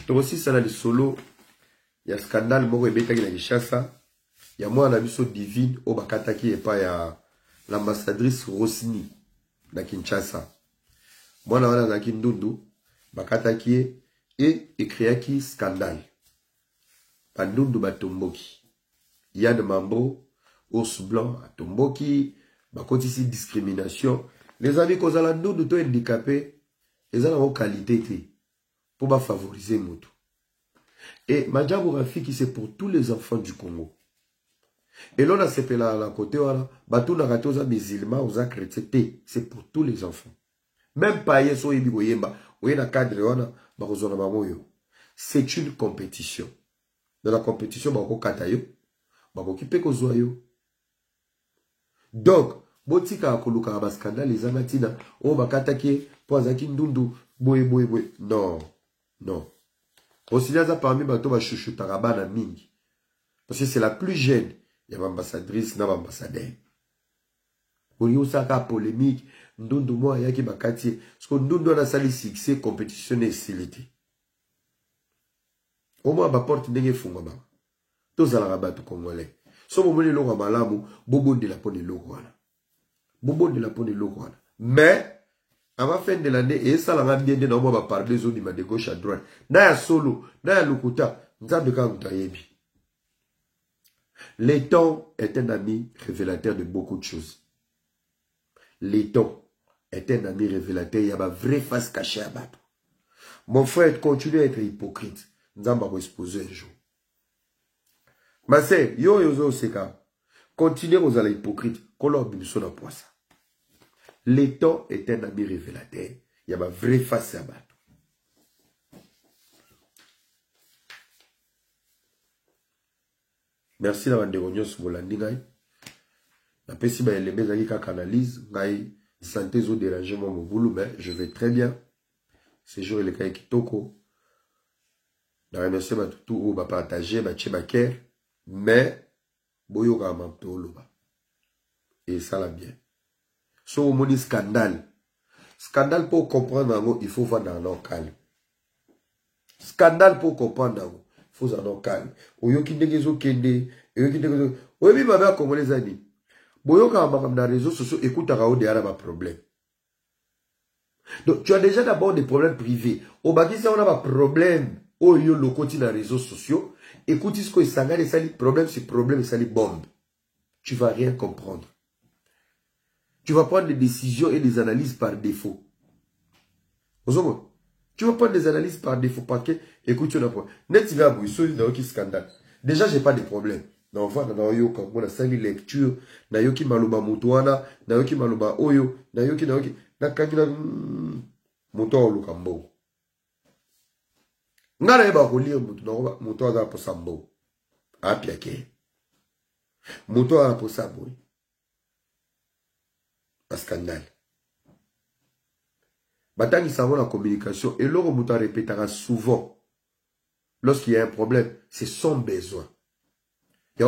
toi aussi ça le solo, il y a scandale moko ebeta na Kinshasa. Il y a moi na biso divine au bakataki et pas ya l'ambassadrice Rosny na Kinshasa. Moi na wana na Kindundu bakataki et écriaki scandale. Bandundu batomboki. Yann Mambo, Ours Blanc, Tomboki, Bakotisi discrimination. Les amis, quand on a nous de handicapés, ils ont une qualité pour favoriser Moutou. Et Madjabou Rafiki, c'est pour tous les enfants du Congo. Et là, on a ce là à côté, Batou Naratoza musulmans, aux chrétiens, c'est pour tous les enfants. Même pas Yeso Ibigoyemba, ou Yena Kadre, c'est une compétition. Dans la compétition, Bako Katayo. Donc, botika akoluka ba scandale les amatina o bakataki poazaki ndundu boye. Non. Osiliaza parmi bato ba chouchou tarabana mingi. Parce que c'est la plus jeune, il y a l'ambassadrice na l'ambassadeur. Oyo saka polémique ndundu moi yaki bakati parce que ndundu na sali succès compétition et silité. Au moins ba porte ndenge funga ba. Tous à la rabat congolais. So bobo de l'eau malamu, bobo de la peau de l'eau. Bobo de la peau de l'eau. Mais, à la fin de l'année, et ça l'a bien dit, on va parler des autres de gauche à droite. Naya solo, naya lukuta, nzabeka utayebi. Le temps est un ami révélateur de beaucoup de choses. Le temps est un ami révélateur, il y a ma vraie face cachée à battre. Mon frère, continue à être hypocrite. Nzamba va exposer un jour. Ma sœur, yo seka. Continuez aux aller hypocrites. Kolo bibiso na poisa. Le temps est un ami révélateur. Il y a ma vraie face à battre. Merci d'avoir dégonné sur Bolandi ngai. La pesi ba eleme zaki ka canalise ngai santé zo déranger mon boulot mais je vais très bien. Ces jours il est kitoko. Na remercier ba tout ou ba partager ba tche ba care. Mais, boyoka mamtoloba. Et ça l'a bien. So, on dit scandale. Scandale pour comprendre, il faut voir dans le calme. Scandale pour comprendre, il faut voir dans le calme. Oyoki negezo kende, oyoki negezo. Oyobi ma mère congolais ani. Boyoka mamam dans les réseaux sociaux, écoute à Rao de Araba problème. Donc, tu as déjà d'abord des problèmes privés. Au baki, ça, on a un problème. Oyo le côté dans les réseaux sociaux. Écoute ce que ça et sali problème, c'est problème et sali bombe. Tu vas rien comprendre. Tu vas prendre des décisions et des analyses par défaut. Tu vas prendre des analyses par défaut parce que, écoute, tu n'as pas. Net, il va bouiller, il y a un scandale. Déjà, j'ai pas de problème. Non, voilà, dans yo, quand on a sali lecture, na yoki maluba mutuana, na yoki maluba oyo, na yoki, na kagina, mutuana lukambo. Ngana eba relire muto aza po sambo apiake muto aza po sambo un scandale batangi savon la communication et l'oro muto répétera souvent lorsqu'il y a un problème c'est son besoin Je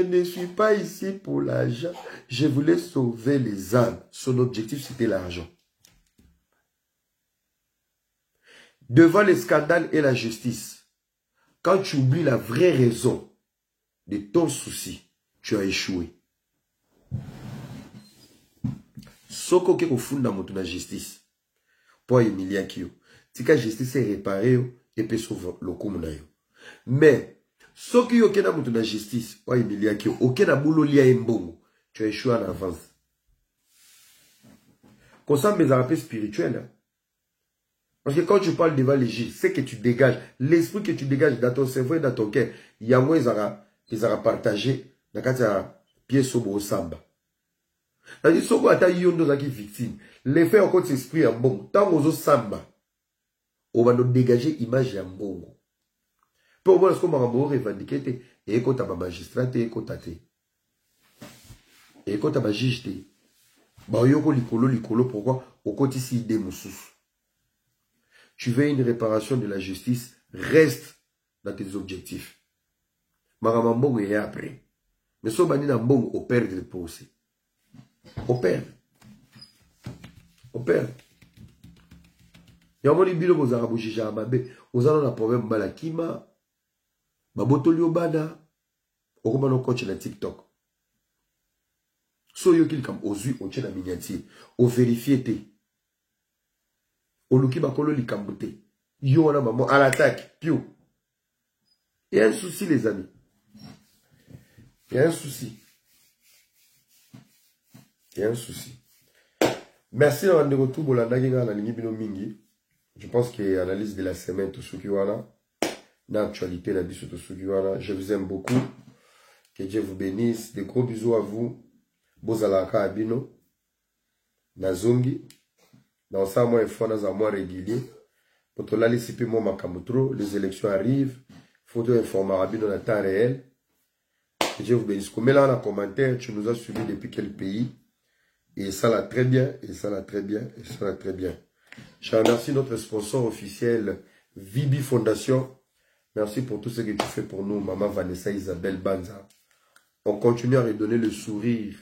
ne suis pas ici pour l'argent. Je voulais sauver les âmes. Son objectif, c'était l'argent. Devant les scandales et la justice, quand tu oublies la vraie raison de ton souci, tu as échoué. Soko ke kofunda moto na justice. Pour Emilia Kyo. Si la justice est réparée, et peut sauver le coup. Mais, ce qui est na moto na justice, pour Emilia Kyo, aucun na boulot lia mbongo, tu as échoué en avance. Comme ça, mes arapes spirituels. Parce que quand tu parles devant les juges, c'est que tu dégages, l'esprit que tu dégages dans ton cerveau et dans ton cœur, il y a moins ils aura partagé dans le pièce au samba. C'est-à-dire, si on a une victime, l'effet encore de l'esprit est bon. Tant qu'on a samba, on va nous dégager l'image en bon. Pour moi, ce qu'on va revendiquer, et quand tu as un magistrat, et quand tu as un juge, pourquoi au côté ici des moussous. Tu veux une réparation de la justice, reste dans tes objectifs. Maramambong est après. Mais si on a un bon, on perd le procès. On perd. On perd. Il y a un bilo aux arabes jamabe. Aux allons un problème balakima. Babotolio bana. Au comment on coach la TikTok. So yo kil kam ozu on tient la miniature. Au vérifier te. Au luki bakolo li kambote. Yo wana maman à l'attaque. Pio. Il y a un souci les amis. Il y a un souci. Il y a un souci. Merci d'avoir de retour pour la mingi. Je pense qu'il y a l'analyse de la semaine, tout ce qui est l'actualité, la vie tout ce qui est. Je vous aime beaucoup. Que Dieu vous bénisse. Des gros bisous à vous. Bozalaka Abino. Nazongi. Dans ça, moi, il faut un mois régulier. Pour te laisser moi makamutro. Les élections arrivent. Il faut te informer Abino dans le temps réel. Que Dieu vous bénisse. Comme là, dans les commentaires, tu nous as suivis depuis quel pays? Et ça l'a très bien, et ça l'a très bien, et ça l'a très bien. Je remercie notre sponsor officiel, Vibi Fondation. Merci pour tout ce que tu fais pour nous, maman Vanessa Isabelle Banza. On continue à redonner le sourire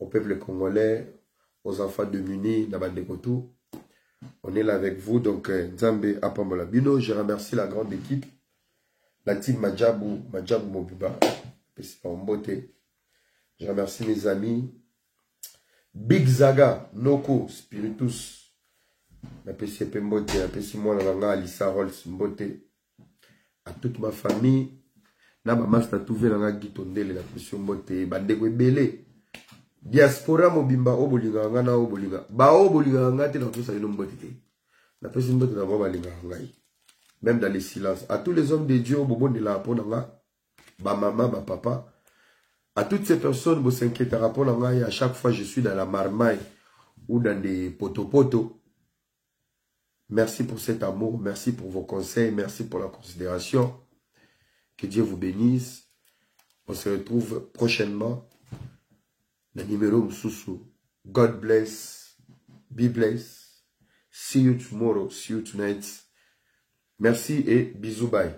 au peuple congolais, aux enfants démunis, Nabandekotou. On est là avec vous, donc Nzambe Apambola Bino. Je remercie la grande équipe, la team Madjabou Mobuba, en beauté. Je remercie mes amis. Big Zaga, Noko, Spiritus, la PCP Mbote, la PC Mwana Alissa Rolls Mbote, à toute ma famille, na ma master tout la Gitondele, la PC Mbote, Bandekwe Bele, Diaspora Mobimba, Obolinga, Ngana Obolinga, Ba Obolinga, Ngate, dans tout ça, il Mbote, la PC Mbote, n'a pas Balinga, même dans les silences, à tous les hommes de Dieu, Bobo de la Ponanga, Ba Maman, Ba Papa, à toutes ces personnes, vous s'inquiétez, à chaque fois je suis dans la marmaille ou dans des poteaux. Merci pour cet amour, merci pour vos conseils, merci pour la considération. Que Dieu vous bénisse. On se retrouve prochainement. Le numéro Msusu. God bless. Be blessed. See you tomorrow. See you tonight. Merci et bisous, bye.